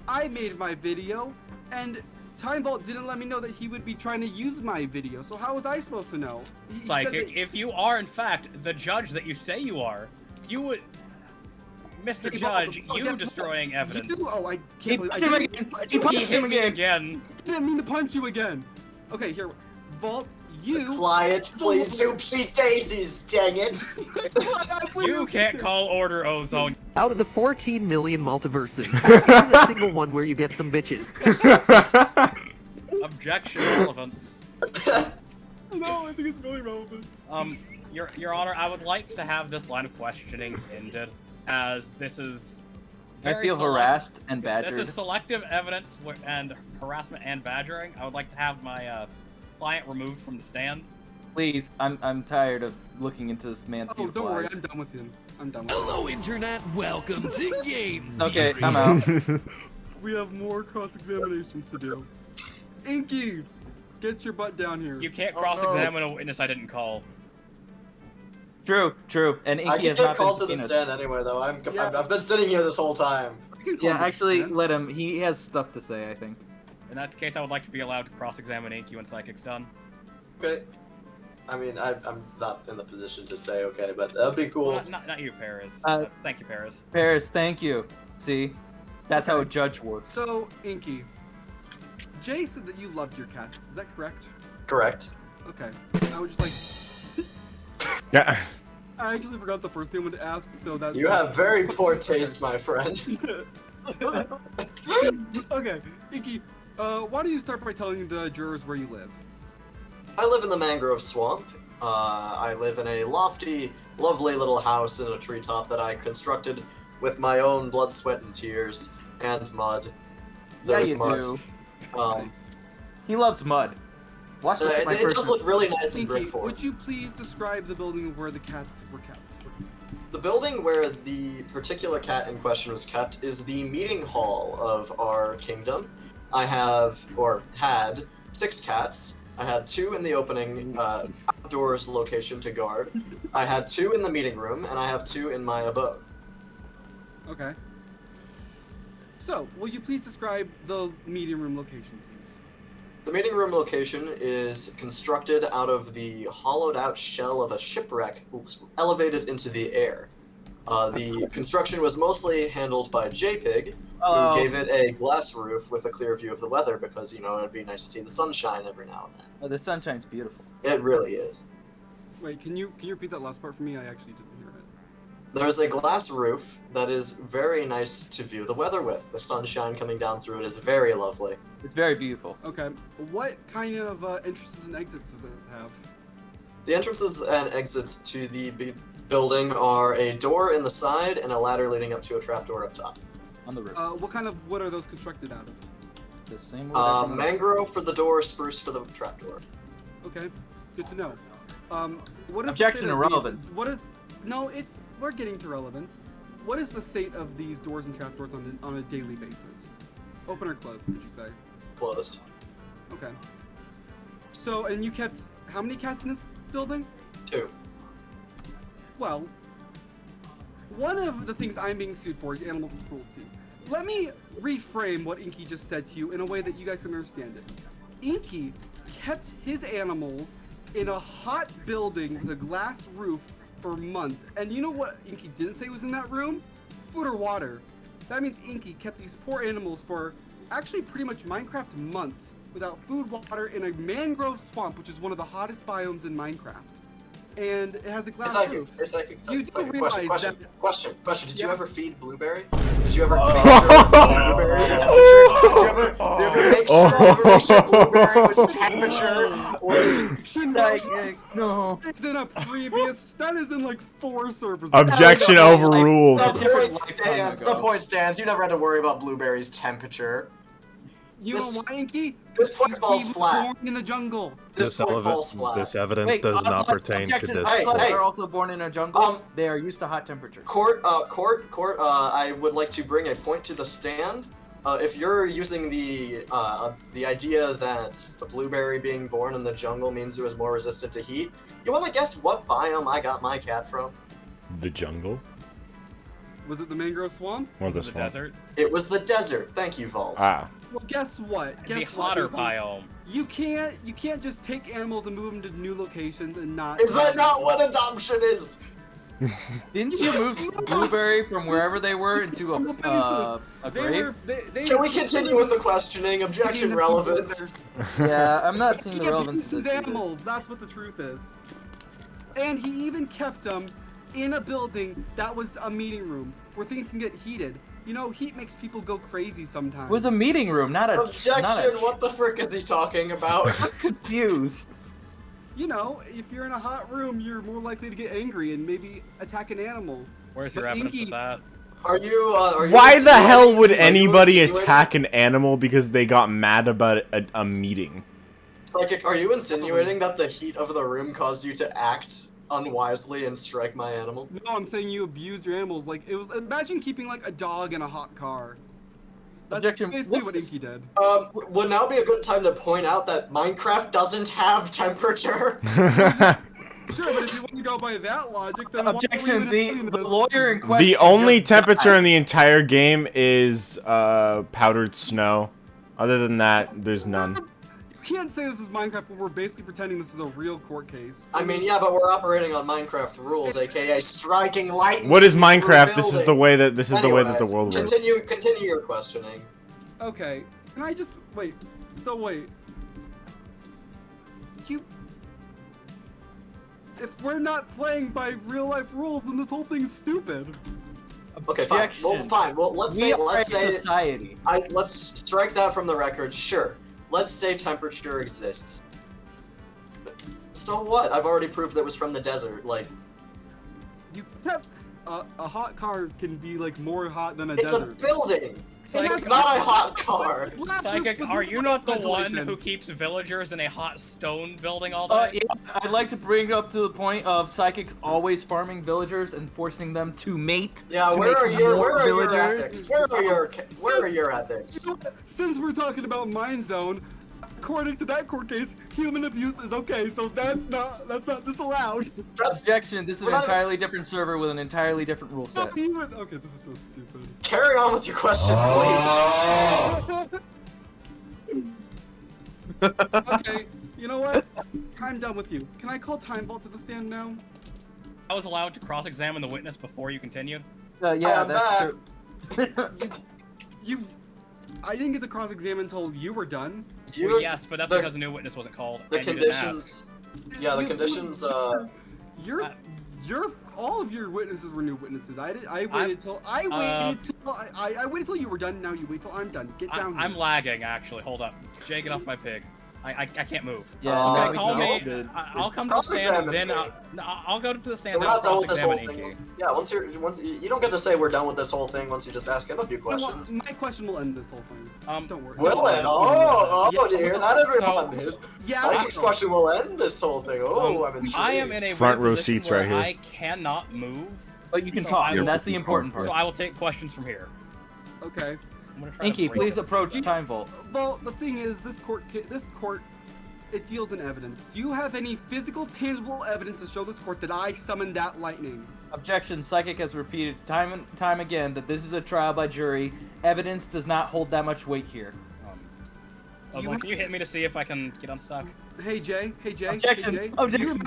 I made my video, and Time Vault didn't let me know that he would be trying to use my video. So how was I supposed to know? He said Psychic, that- if you are in fact the judge that you say you are, you would, Mr. Hey, Judge, well, you guess what? destroying evidence. I He can't believe I punched him didn't, again. He He punched him hit me again. again. didn't mean to punch you again. Okay, here, Vault, you. Client, please, oopsie daisies, dang it. You can't call order Ozone. Out of the 14 million multiverses, find a single one where you get some bitches. Objection relevance. No, I think it's really relevant. Your Honor, I would like to have this line of questioning ended, as this is I very feel harassed and badgered. This is selective evidence and harassment and badgering. I would like to have my client removed from the stand. Please, I'm tired of looking into this man's Oh, beautiful don't worry, eyes. I'm done with him. I'm done with him. Hello, Internet. Welcome to Games. Okay, I'm out. We have more cross-examinations to do. Inky, get your butt down here. You can't cross-examine a witness I didn't call. True, and I Inky can has get not been called to the subpoenaed. stand anyway, though. Yeah. I've been sitting here this whole time. I can call Yeah, him actually, man. let him. He has stuff to say, I think. In that case, I would like to be allowed to cross-examine Inky when Psychic's done. Okay. I mean, I'm not in the position to say okay, but that'd be cool. Well, not you, Paris. Thank you, Paris. Paris, thank you. See? That's how a judge works. So, Inky, Jay said that you loved your cat. Is that correct? Correct. Okay. I would just like. Yeah. I actually forgot the first thing I wanted to ask, so that. You have very poor taste, my friend. Okay, Inky, why don't you start by telling the jurors where you live? I live in the mangrove swamp. I live in a lofty, lovely little house in a treetop that I constructed with my own blood, sweat, and tears, and mud. There's you mud. do. Um, He loves mud. Watch this. My it first does look really nice in Inky, brick form. would you please describe the building where the cats were kept? The building where the particular cat in question was kept is the meeting hall of our kingdom. I have, or had, 6 cats. I had 2 in the opening outdoors location to guard. I had 2 in the meeting room, and I have 2 in my abode. Okay. So, will you please describe the meeting room location, please? The meeting room location is constructed out of the hollowed-out shell of a shipwreck elevated into the air. The construction was mostly handled by JPig, who gave it a glass roof with a clear view of the weather because, you know, it'd be nice to see the sunshine every now and then. Oh, the sunshine's beautiful. It really is. Wait, can you repeat that last part for me? I actually didn't hear it. There's a glass roof that is very nice to view the weather with. The sunshine coming down through it is very lovely. It's very beautiful. Okay. What kind of entrances and exits does it have? The entrances and exits to the building are a door in the side and a ladder leading up to a trapdoor up top. On the roof. What kind of wood are those constructed out of? The same wood. Mangrove for the door, spruce for the trapdoor. Okay, good to know. What is Objection the state of irrelevant. these, what is? No, we're getting to relevance. What is the state of these doors and trapdoors on a daily basis? Open or closed? Would you say? Closed. Okay. So, and you kept how many cats in this building? 2. Well, one of the things I'm being sued for is animal cruelty. Let me reframe what Inky just said to you in a way that you guys can understand it. Inky kept his animals in a hot building with a glass roof for months. And you know what Inky didn't say was in that room? Food or water. That means Inky kept these poor animals for actually pretty much Minecraft months without food, water, in a mangrove swamp, which is one of the hottest biomes in Minecraft. And it has a glass roof. Question. Did you ever feed Blueberry? Did you ever make sure Blueberry's temperature? Did you ever make sure Blueberry's temperature was... No. It's in a previous. That is in like 4 servers. Objection overruled. The point stands. You never had to worry about Blueberry's temperature. You know why, Inky? This point falls flat. Born in the jungle. This evidence does not pertain to this. They are also born in a jungle. They are used to hot temperatures. Court. I would like to bring a point to the stand. If you're using the idea that a blueberry being born in the jungle means it was more resistant to heat, you want to guess what biome I got my cat from? The jungle? Was it the mangrove swamp? Was it the desert? It was the desert. Thank you, Vault. Ah. Well, guess what? The hotter biome. You can't just take animals and move them to new locations and not. Is that not what adoption is? Didn't you move Blueberry from wherever they were into a grave? Can we continue with the questioning? Objection relevance. Yeah, I'm not seeing the He relevance abused of his this. animals. That's what the truth is. And he even kept them in a building that was a meeting room where things can get heated. You know, heat makes people go crazy sometimes. It was a meeting room, not a. Objection! What the frick is he talking about? I'm confused. You know, if you're in a hot room, you're more likely to get angry and maybe attack an animal. Where's your evidence of that? Are you Why the hell would anybody attack an animal because they got mad about a meeting? Psychic, are you insinuating that the heat of the room caused you to act unwisely and strike my animal? No, I'm saying you abused your animals. Like, it was. Imagine keeping like a dog in a hot car. That's Objection. basically what Inky did. Would now be a good time to point out that Minecraft doesn't have temperature? Sure, but if you want to go by that logic, then Objection. The the lawyer in question. The only temperature in the entire game is powdered snow. Other than that, there's none. You can't say this is Minecraft when we're basically pretending this is a real court case. I mean, yeah, but we're operating on Minecraft rules, aka striking lightning. What is through Minecraft? This is buildings. the way that the Anyways, world works. Continue your questioning. Okay, can I just wait? So wait, if we're not playing by real life rules, then this whole thing's stupid. Okay, fine. Well, fine. Well, let's say society. Let's strike that from the record. Sure. Let's say temperature exists. So what? I've already proved that it was from the desert. Like, you kept a hot car can be like more hot than a it's desert. It's a building. Psychic, it's not a hot car. Psychic, are you not the one who keeps villagers in a hot stone building all day? Yeah, I'd like to bring it up to the point of Psychics always farming villagers and forcing them to mate. Yeah, where are your ethics? Where are your ethics? Since we're talking about Mind Zone, according to that court case, human abuse is okay, so that's not disallowed. Objection, this is an entirely different server with an entirely different rule set. Okay, this is so stupid. Carry on with your questions, please. Okay, you know what? I'm done with you. Can I call Time Vault to the stand now? I was allowed to cross-examine the witness before you continued? Yeah, that's true. I didn't get to cross-examine until you were done. Well, yes, but that's because a new witness wasn't called. The conditions. Yeah, the conditions. All of your witnesses were new witnesses. I waited till till you were done. Now you wait till I'm done. Get down. I'm lagging actually. Hold up. Jay, get off my pig. I can't move. Yeah, call me. I'll come to the stand, then I'll go to the stand. So we're not done with this whole thing. Yeah, once you don't get to say we're done with this whole thing once you just ask him a few questions. My question will end this whole thing. Don't worry. Will it? Oh, do you hear that, everyone? Yeah. Psychic's question will end this whole thing. Oh, I'm intrigued. I am in a front row seats right here. I cannot move. But you can talk, and that's the important part. So I will take questions from here. Okay. Inky, please approach Time Vault. Well, the thing is, this court, it deals in evidence. Do you have any physical, tangible evidence to show this court that I summoned that lightning? Objection. Psychic has repeated time and time again that this is a trial by jury. Evidence does not hold that much weight here. Can you hit me to see if I can get unstuck? Hey Jay. Objection. Hey, Jay. Objection.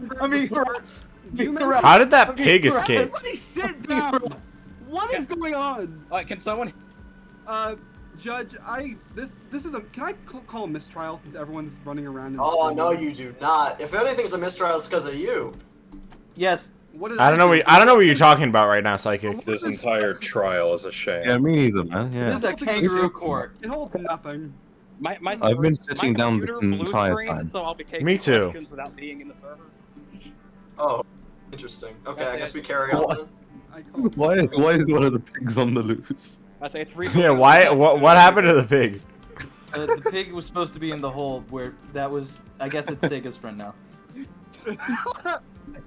How did that pig escape? Everybody sit down. What is going on? Can someone? Judge, this is a. Can I call a mistrial since everyone's running around? Oh no, you do not. If anything's a mistrial, it's because of you. Yes. What is I don't know what you're talking about right now, Psychic. This entire trial is a shame. Yeah, me neither, man. Yeah. This is a kangaroo court. It holds nothing. I've been sitting down this entire time. So I'll be taking Me too. questions without being in the server. Oh, interesting. Okay, I guess we carry on then. Why is one of the pigs on the loose? I say it's Yeah, why? What happened to the pig? The pig was supposed to be in the hole where that was. I guess it's Sega's friend now.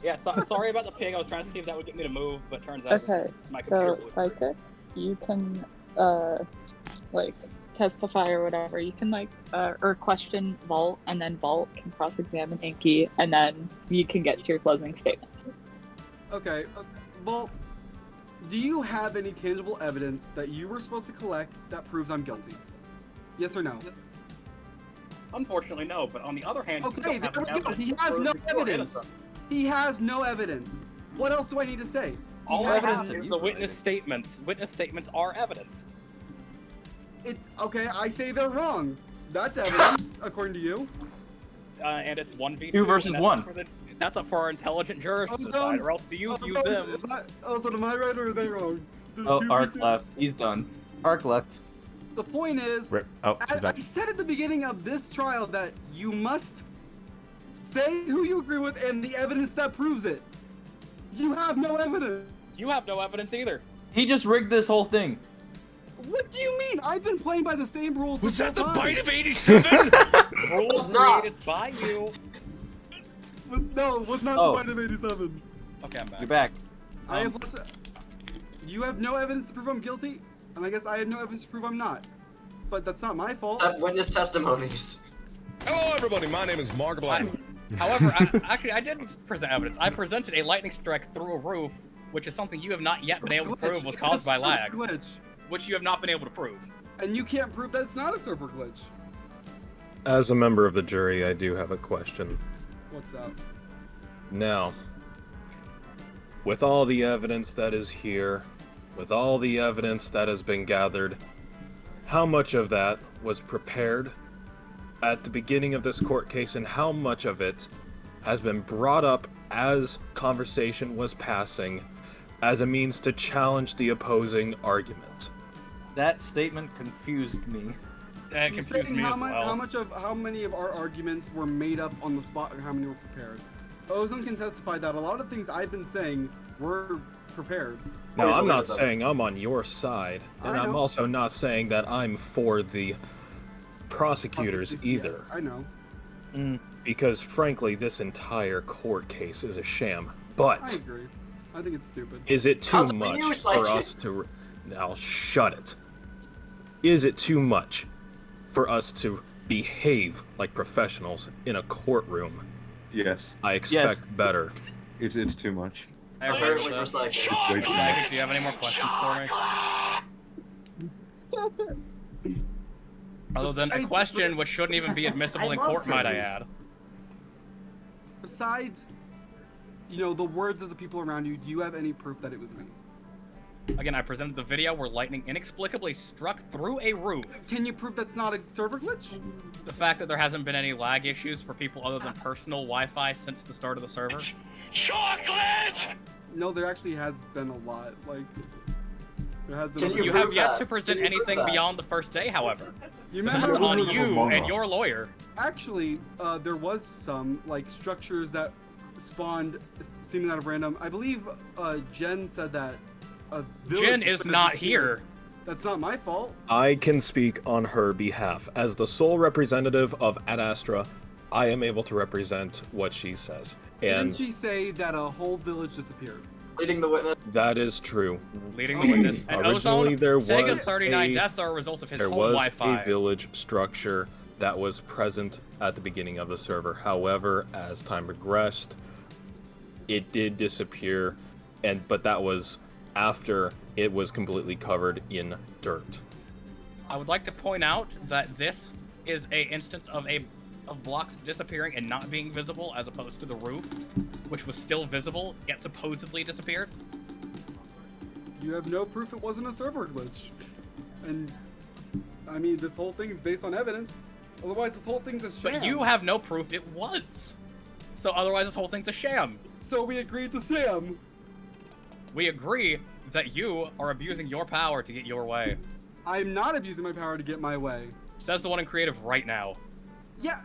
Yeah, sorry about the pig. I was trying to see if that would get me to move, but turns out my computer so Psychic, you can like testify or whatever. You can or question Vault, and then Vault can cross-examine Inky, and then you can get to your closing statements. Okay, Vault. Do you have any tangible evidence that you were supposed to collect that proves I'm guilty? Yes or no? Unfortunately, no. But on the other hand, okay, there we go. He has no evidence. He has no evidence. What else do I need to say? All evidence is the witness statements. Witness statements are evidence. Okay, I say they're wrong. That's evidence, according to you. And it's 1v2. 2 versus 1. That's up for our intelligent jurors to decide, or else do you view them? So am I right or are they wrong? Ark left. He's done. Ark left. The point is, I said at the beginning of this trial that you must say who you agree with and the evidence that proves it. You have no evidence. You have no evidence either. He just rigged this whole thing. What do you mean? I've been playing by the same rules. Was that the bite of 87? Rules created by you. No, it was not the bite of 87. Okay, I'm back. You're back. You have no evidence to prove I'm guilty, and I guess I had no evidence to prove I'm not. But that's not my fault. Except witness testimonies. Hello, everybody. My name is Markiplier. However, I didn't present evidence. I presented a lightning strike through a roof, which is something you have not yet been able to prove was caused by lag. Glitch. Which you have not been able to prove. And you can't prove that it's not a server glitch. As a member of the jury, I do have a question. What's up? Now, with all the evidence that is here, with all the evidence that has been gathered, how much of that was prepared at the beginning of this court case, and how much of it has been brought up as conversation was passing as a means to challenge the opposing argument. That statement confused me. It He's confused saying me as well. how many of our arguments were made up on the spot and how many were prepared. Ozone can testify that a lot of things I've been saying were prepared. Now, I'm not saying I'm on your side, and I'm know. also not saying that I'm for the prosecutors either. Yeah, I know. Because, frankly, this entire court case is a sham. But I agree. I think it's stupid. is it too How's much you, for Psychic? us to... Now, shut it. Is it too much for us to behave like professionals in a courtroom? Yes. I expect better. It's too much. I Apparently agree for with that. Psychic. Way too much. Psychic, do you have any more questions for me? Other than a question which shouldn't even be admissible in court, might I add. Besides, the words of the people around you, do you have any proof that it was me? Again, I presented the video where lightning inexplicably struck through a roof. Can you prove that's not a server glitch? The fact that there hasn't been any lag issues for people other than personal Wi-Fi since the start of the server. Chocolate! No, there actually has been a lot. Like, there has been. You have yet to present anything beyond the first day, however. You So remember that's on when- you and your lawyer. Actually, there was some structures that spawned seeming out of random. I believe Jen said that. Jen is not here. That's not my fault. I can speak on her behalf. As the sole representative of Ad Astra, I am able to represent what she says. And Didn't she say that a whole village disappeared? Leading the witness. that is true. Leading the witness. And Originally, Ozone, there was Sega's 39 a- deaths are a result of his There home was Wi-Fi. a village structure that was present at the beginning of the server. However, as time progressed, it did disappear, but that was after it was completely covered in dirt. I would like to point out that this is a instance of blocks disappearing and not being visible, as opposed to the roof, which was still visible yet supposedly disappeared. You have no proof it wasn't a server glitch. And, I mean, this whole thing is based on evidence. Otherwise, this whole thing's a sham. But you have no proof it was. So otherwise, this whole thing's a sham. So we agreed to sham. We agree that you are abusing your power to get your way. I'm not abusing my power to get my way. Says the one in creative right now. Yeah.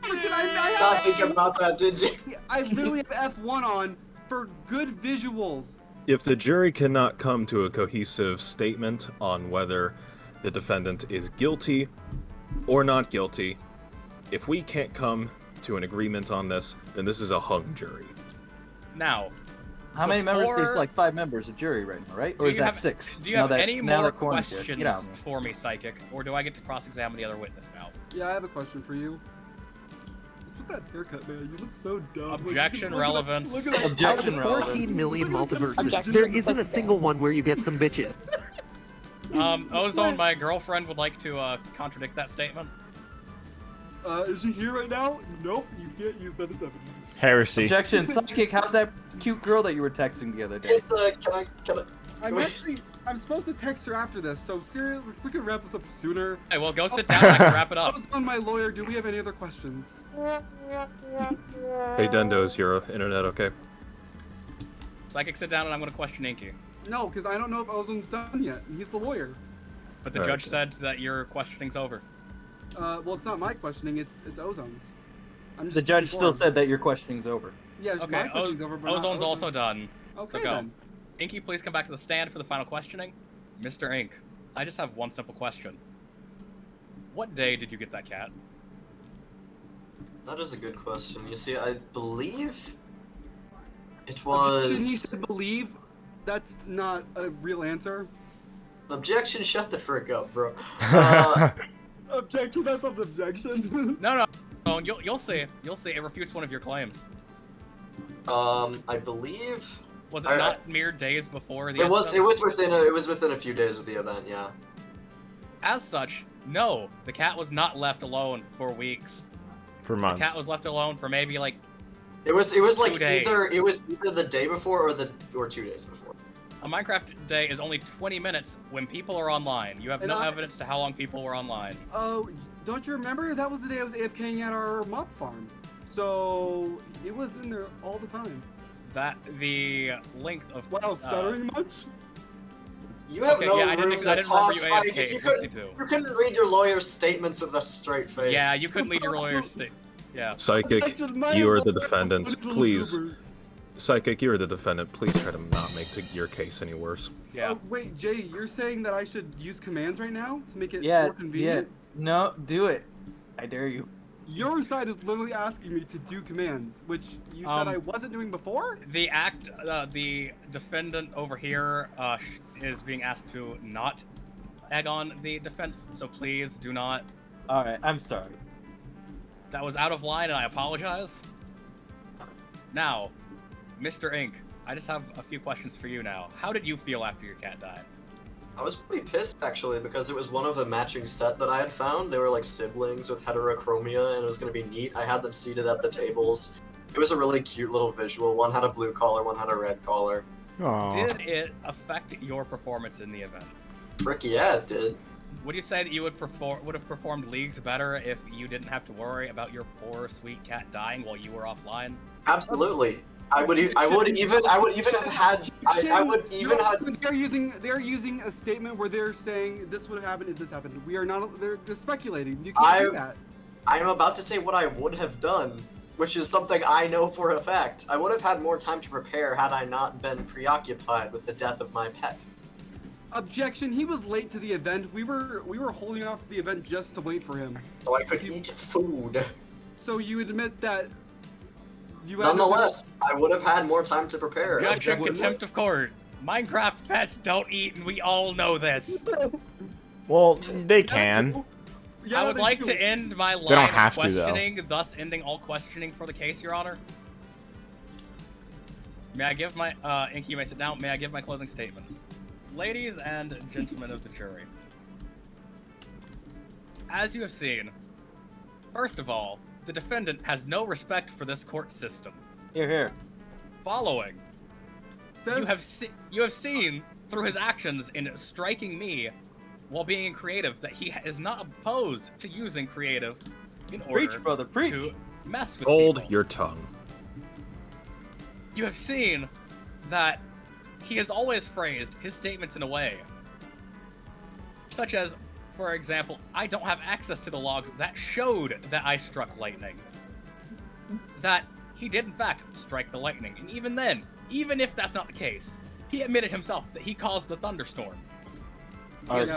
Freaking, I Not thinking about that, did you? I literally have F1 on for good visuals. If the jury cannot come to a cohesive statement on whether the defendant is guilty or not guilty, if we can't come to an agreement on this, then this is a hung jury. Now, How many members? There's before- like 5 members of jury right now, right? Or Do is you that have- 6? Do you Now have that- any now more that Corn's here. questions Get out of here. for me, Psychic? Or do I get to cross-examine the other witness now? Yeah, I have a question for you. Look at that haircut, man. You look so dumb. Objection, Look at that- relevance. Look at that. Objection, Out of relevance. 14 million multiverses, Objection. there isn't a single one where you get some bitches. Ozone, my girlfriend would like to contradict that statement. Is she here right now? Nope, you can't use that as evidence. Heresy. Objection. Psychic, how's that cute girl that you were texting the other day? I'm supposed to text her after this, so seriously, if we could wrap this up sooner. Hey, well, go sit down and I can wrap it I up. was on my lawyer. Do we have any other questions? Hey Dendo, is your internet okay? Psychic, sit down and I'm going to question Inky. No, because I don't know if Ozone's done yet. and He's the lawyer. But the Alright. judge said that your questioning's over. Well, it's not my questioning. It's Ozone's. I'm just The judge still informed. said that your questioning's over. Yeah, Okay, my questioning's over, but not Ozone's also Ozone's. done. Okay, So go. then. Inky, please come back to the stand for the final questioning. Mr. Ink, I just have one simple question. What day did you get that cat? That is a good question. You see, I believe it Objection was. needs to believe. That's not a real answer. Objection! Shut the frick up, bro. Objection. That's not an objection. No. Oh, you'll see. You'll see. It refutes one of your claims. I believe. Was it not mere days before the It was. It incident? was within a few days of the event. Yeah. As such, no. The cat was not left alone for weeks. For The months. cat was left alone for maybe like. It was 2 like days. either the day before or 2 days before. A Minecraft day is only 20 minutes when people are online. You have And no I- evidence to how long people were online. Oh, don't you remember? That was the day I was AFKing at our mob farm. So it was in there all the time. That the length of Wow, stuttering much? You have Okay, no yeah, I room didn't to remember talk, you Psychic. AFK. You What did you do? couldn't read your lawyer's statements with a straight face. Yeah, you couldn't lead your lawyer's state. Yeah. Psychic, you are the defendant. Please, Psychic, you are the defendant. Please try to not make your case any worse. Yeah. Oh, wait, Jay, you're saying that I should use commands right now to make it Yeah, more convenient? No, do it. I dare you. Your side is literally asking me to do commands, which you said I wasn't doing before? The defendant over here is being asked to not egg on the defense, so please do not. Alright, I'm sorry. That was out of line, and I apologize. Now, Mr. Ink, I just have a few questions for you now. How did you feel after your cat died? I was pretty pissed actually because it was one of the matching set that I had found. They were like siblings with heterochromia and it was going to be neat. I had them seated at the tables. It was a really cute little visual. One had a blue collar, one had a red collar. Aww. Did it affect your performance in the event? Frick yeah, it did. Would you say that you would have performed leagues better if you didn't have to worry about your poor sweet cat dying while you were offline? Absolutely. I would even have had. They're using a statement where they're saying this would have happened if this happened. We are not. They're speculating. You can't do that. I am about to say what I would have done, which is something I know for a fact. I would have had more time to prepare had I not been preoccupied with the death of my pet. Objection. He was late to the event. We were holding off the event just to wait for him. So I could eat food. So you admit that. Nonetheless, I would have had more time to prepare. Objection, contempt of court. Minecraft pets don't eat, and we all know this. Well, they can. I would like to end my line They don't have of to, though. questioning, thus ending all questioning for the case, Your Honor. May I give my, Inky, you may sit down. May I give my closing statement? Ladies and gentlemen of the jury, as you have seen, first of all, the defendant has no respect for this court system. Here, here. Following, you have seen through his actions in striking me while being creative that he is not opposed to using creative in order to mess with Hold people. your tongue. You have seen that he has always phrased his statements in a way such as, for example, I don't have access to the logs that showed that I struck lightning. That he did in fact strike the lightning, and even then, even if that's not the case, he admitted himself that he caused the thunderstorm. He has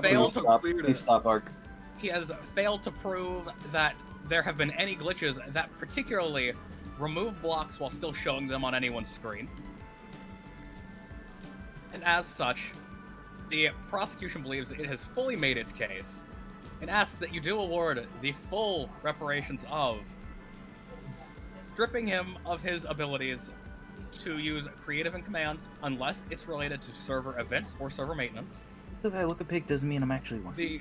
failed to prove that there have been any glitches that particularly remove blocks while still showing them on anyone's screen. And as such, the prosecution believes that it has fully made its case and asks that you do award the full reparations of stripping him of his abilities to use creative and commands unless it's related to server events or server maintenance. Look, I look a pig doesn't mean I'm actually one. The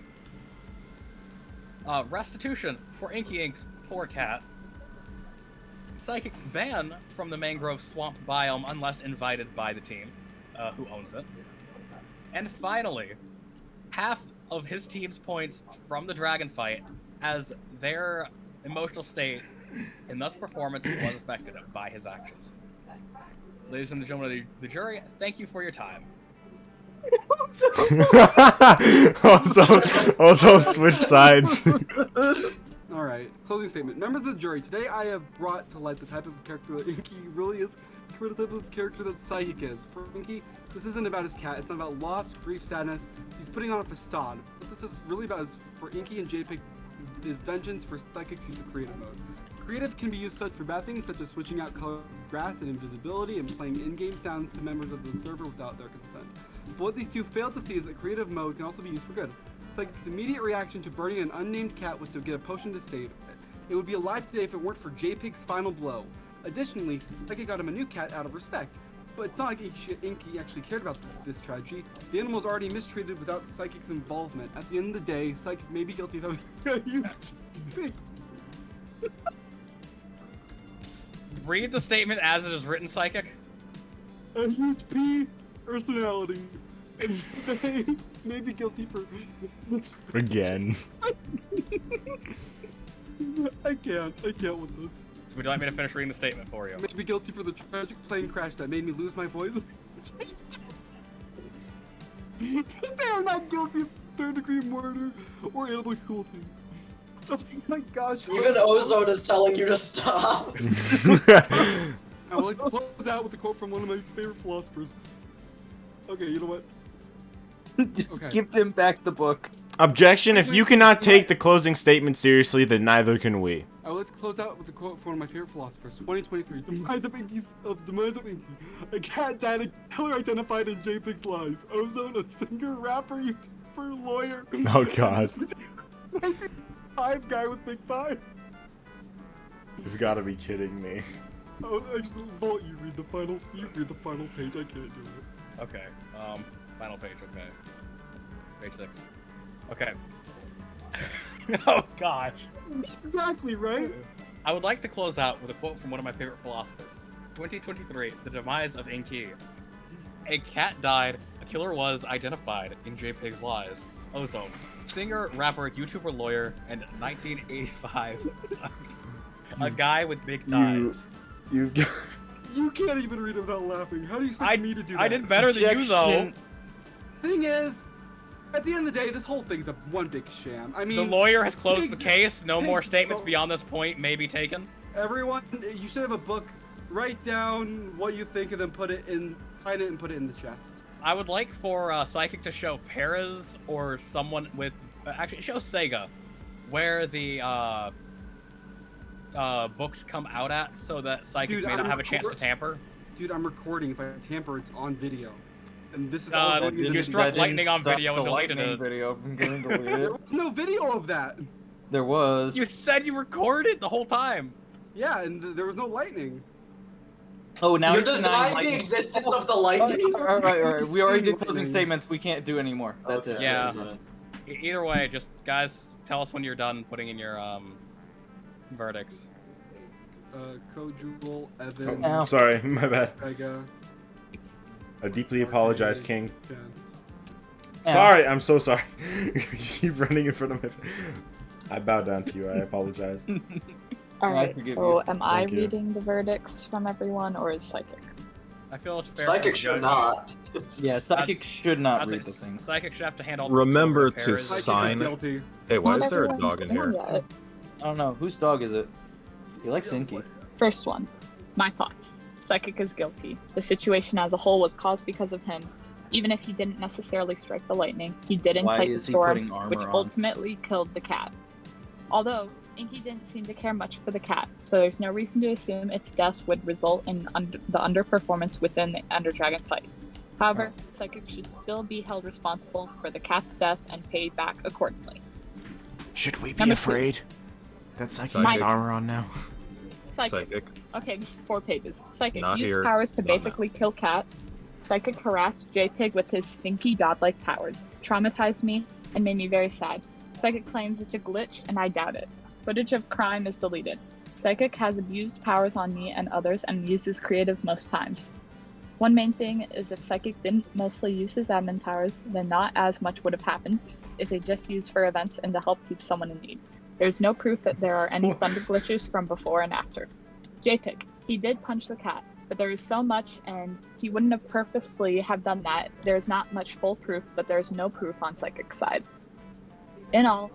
restitution for Inky Ink's poor cat. Psychic's ban from the mangrove swamp biome unless invited by the team who owns it. And finally, half of his team's points from the dragon fight as their emotional state and thus performance was affected by his actions. Ladies and gentlemen of the jury, thank you for your time. also switch sides. Alright, closing statement. Members of the jury, today I have brought to light the type of character that Inky really is, the type of character that Psychic is. For Inky, this isn't about his cat, it's not about loss, grief, sadness. He's putting on a facade. What this is really about is for Inky and JPEG is vengeance, for Psychic's use of creative mode. Creative can be used for bad things such as switching out color of grass and invisibility and playing in-game sounds to members of the server without their consent. But what these two failed to see is that creative mode can also be used for good. Psychic's immediate reaction to burning an unnamed cat was to get a potion to save it. It would be alive today if it weren't for JPEG's final blow. Additionally, Psychic got him a new cat out of respect. But it's not like Inky actually cared about this tragedy. The animal was already mistreated without Psychic's involvement. At the end of the day, Psychic may be guilty of having a huge pig. Read the statement as it is written, Psychic. A huge P personality. And they may be guilty for... Again. I can't with this. Would you like me to finish reading the statement for you? Made me guilty for the tragic plane crash that made me lose my voice. They are not guilty of third-degree murder or animal cruelty. Oh my gosh. Even Ozone is telling you to stop. I would like to close out with a quote from one of my favorite philosophers. Okay, you know what? Just give him back the book. Objection, if you cannot take the closing statement seriously, then neither can we. I would like to close out with a quote from one of my favorite philosophers. 2023. Demise of Inky. A cat died, a killer identified in JPEG's lies. Ozone, a singer, rapper, YouTuber, lawyer. Oh god. 5 guy with big thigh. You've got to be kidding me. Oh, actually, Vault, you read the final page. I can't do it. Okay. Final page. Okay. Page 6. Okay. Oh gosh. Exactly, right? I would like to close out with a quote from one of my favorite philosophers. 2023, the demise of Inky. A cat died, a killer was identified in JPEG's lies. Ozone. Singer, rapper, YouTuber, lawyer, and 1985. A guy with big thighs. You've got... You can't even read it without laughing. How do you expect me to do that? I did better than you, though. Thing is, at the end of the day, this whole thing's a one big sham. I mean, the lawyer has closed the case. No more statements beyond this point may be taken. Everyone, you should have a book. Write down what you think and then sign it and put it in the chest. I would like for Psychic to show Perez or someone with... actually, show Sega where the books come out at so that Psychic may not have a chance to tamper. Dude, I'm recording. If I tamper, it's on video. And this is all you struck lightning on video and deleted it. Video from getting deleted. There was no video of that. There was. You said you recorded the whole time. Yeah, and there was no lightning. Oh, now You're denying the existence of the lightning. All right. We already did closing statements. We can't do any more. That's it. Yeah. Either way, just guys, tell us when you're done putting in your verdicts. Kojul, Evan. Oh, sorry, my bad. Vega. I deeply apologize, King. Ow. Sorry, I'm so sorry. You keep running in front of me. I bow down to you. I apologize. Alright, so am I reading the verdicts from everyone, or is Psychic? I feel it's fair. Psychic should not. Yeah, Psychic should not read the thing. Psychic should have to handle. Remember to sign. Hey, why is there a dog in here? Yet. I don't know. Whose dog is it? He likes Inky. First one. My thoughts. Psychic is guilty. The situation as a whole was caused because of him. Even if he didn't necessarily strike the lightning, he did incite the storm, which ultimately killed the cat. Although, Inky didn't seem to care much for the cat, so there's no reason to assume its death would result in the underperformance within the Ender Dragon fight. However, Psychic should still be held responsible for the cat's death and paid back accordingly. Should we be afraid that Psychic has armor on now? Psychic. Okay, this is 4 pages. Psychic Not used here. powers to basically kill Cat. Psychic harassed JPEG with his stinky godlike powers, traumatized me, and made me very sad. Psychic claims it's a glitch, and I doubt it. Footage of crime is deleted. Psychic has abused powers on me and others and uses creative most times. One main thing is if Psychic didn't mostly use his admin powers, then not as much would have happened if they just used for events and to help keep someone in need. There's no proof that there are any thunder glitches from before and after. JPEG, he did punch the cat, but there is so much and he wouldn't have purposely have done that. There's not much full proof, but there's no proof on Psychic's side. In all,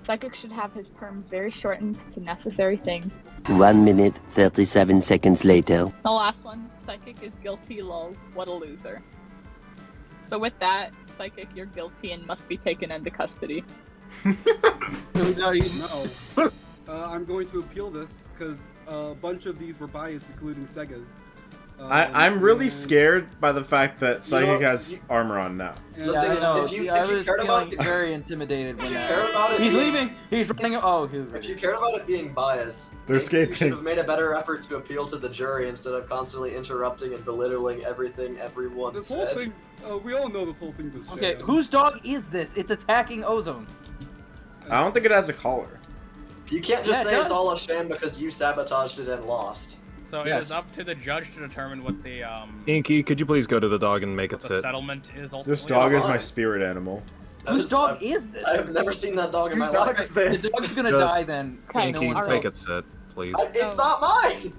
Psychic should have his terms very shortened to necessary things. 1 minute, 37 seconds later. The last one, Psychic is guilty, lol. What a loser. So with that, Psychic, you're guilty and must be taken into custody. No. I'm going to appeal this because a bunch of these were biased, including Sega's. I'm really scared by the fact that Psychic has armor on now. The thing is, if you cared about it, very intimidated when he's leaving. He's running. Oh, he's if you cared about it being biased, they're escaping. You should have made a better effort to appeal to the jury instead of constantly interrupting and belittling everything everyone This said. whole thing, we all know this whole thing's a sham. Okay, whose dog is this? It's attacking Ozone. I don't think it has a collar. You can't just say it's all a sham because you sabotaged it and lost. So it is up to the judge to determine what the Inky, could you please go to the dog and make it the sit? settlement is ultimately. This dog is my spirit animal. Whose dog is this? I have never seen that dog in my Whose dog life. is this? The dog's gonna Just- die then. Okay, Inky, all right. make it sit, please. It's not mine!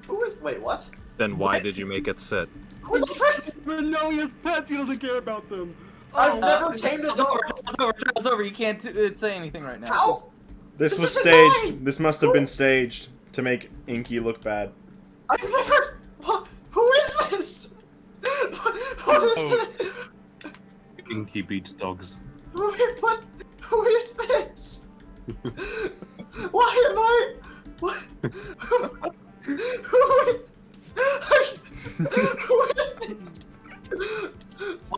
Who is... Wait, what? Then why did you make it sit? Who the frick? No, he has pets. He doesn't care about them. I've never tamed a dog. It's over. You can't say anything right now. How? This was isn't staged. mine! This must have been staged to make Inky look bad. I've never... What? Who is this? What is this? Inky beats dogs. What? Who is this? Why am I... What? Who is this?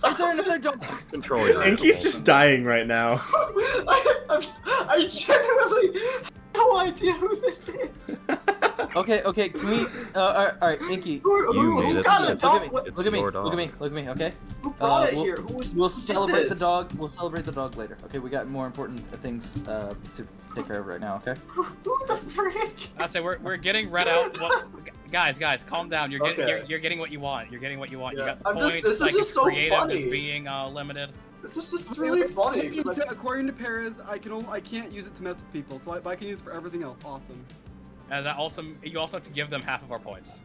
Why is there another dog? Control your Inky's animals. just dying right now. I genuinely have no idea who this is. Okay, can we, alright, Inky. Who got a dog? Look at me, okay? Who brought it we'll, here? We'll who did celebrate this? the dog, later, okay? We got more important things, to take care of right now, okay? Who the frick? I say we're getting read out. Guys, calm down. You're getting Okay. you're getting what you want. You're getting what you want. Yeah. You got the I'm points. just- this is like, just so creative funny. is being limited. This is just really funny. 'Cause According to Perez, I can't use it to mess with people, so I can use it for everything else. Awesome. And that also you also have to give them half of our points.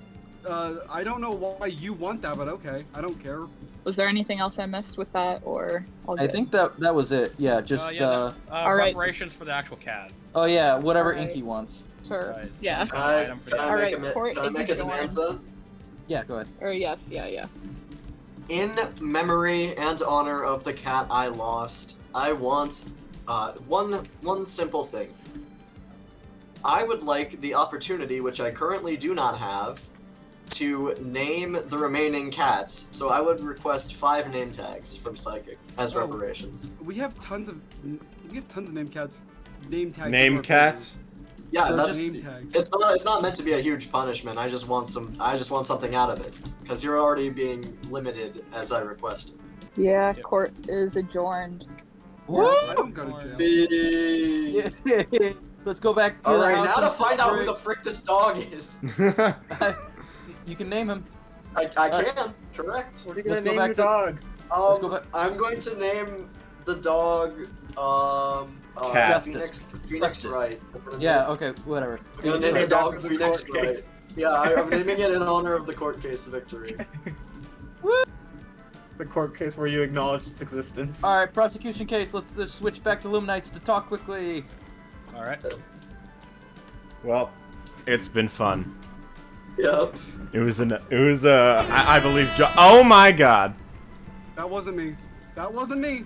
I don't know why you want that, but okay. I don't care. Was there anything else I missed with that, or all I good? think that was it, yeah, just, All right. Reparations for the actual cat. oh yeah, whatever Alright. Inky wants. Sure. Right, Yeah. some Can I, item for can the- I Alright, make a, Court can I is make a demand adjourned. then? Yeah, go ahead. Or yes, yeah. In memory and honor of the cat I lost, I want one simple thing. I would like the opportunity, which I currently do not have, to name the remaining cats. So I would request 5 name tags from Psychic as Oh. reparations. We have tons of name cats. Name tags. Name in our cats? Yeah, So that's name tags. it's not meant to be a huge punishment. I just want something out of it because you're already being limited as I requested. Yeah, court is adjourned. I don't go to jail. Be... Let's go back to All the right, house now to and find out who the celebrate. frick this dog is. You can name him. I can, correct. What are you Let's gonna go name back your to- dog? Let's go back. I'm going to name the dog Cat. Phoenix Justice. Wright. I'm gonna Yeah, name- okay, whatever. I'm gonna name the dog Phoenix Wright. Yeah, I'm naming it in honor of the court case victory. The court case where you acknowledge its existence. Alright, prosecution case, let's just switch back to Luminites to talk quickly. All right. Well, it's been fun. Yep. I believe oh my god. That wasn't me. That wasn't me.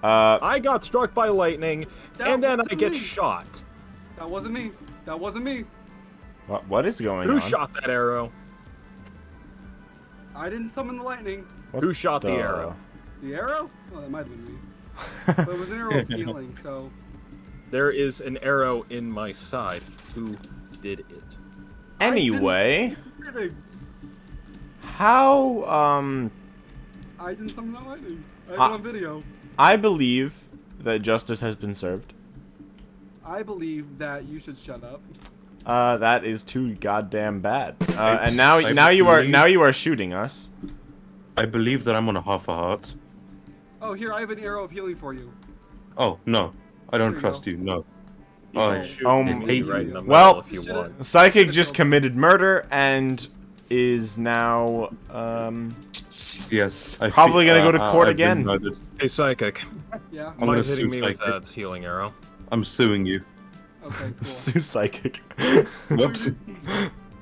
I got struck by lightning, That and then I wasn't get me. shot. That wasn't me. That wasn't me. What is going Who on? shot that arrow? I didn't summon the lightning. Who shot the the- arrow? The arrow? Well, that might have been me. But it was an arrow of healing, so. There is an arrow in my side. Who did it? Anyway, I didn't how I didn't summon that lightning. I have it Ah. on video. I believe that justice has been served. I believe that you should shut up. That is too goddamn bad. I And now believe- you are shooting us. I believe that I'm on a half a heart. Oh, here, I have an arrow of healing for you. Oh, no. I There don't you trust go. you, no. You Oh, can shoot oh, me right in the middle well, if you you want. Psychic just committed murder and is now yes. Probably gonna go to court I've been again. murdered. Hey, Psychic. Yeah? I'm Mind gonna hitting sue me with Psychic. that healing arrow? I'm suing you. Okay, cool. Sue Psychic. Whoops.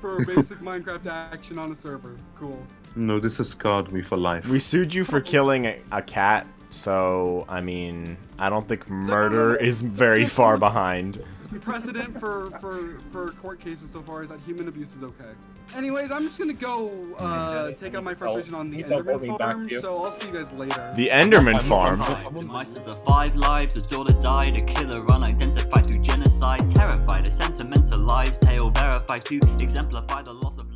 For a basic Minecraft action on a server. Cool. No, this has scarred me for life. We sued you for killing a cat, so I mean, I don't think murder is very far behind. The precedent for court cases so far is that human abuse is okay. Anyways, I'm just gonna go take out my frustration on the Enderman farm, so I'll see you guys later. The Enderman farm. Demise of the 5 lives, a daughter died, a killer unidentified through genocide, terrified, a sentimentalized tale verified to exemplify the loss of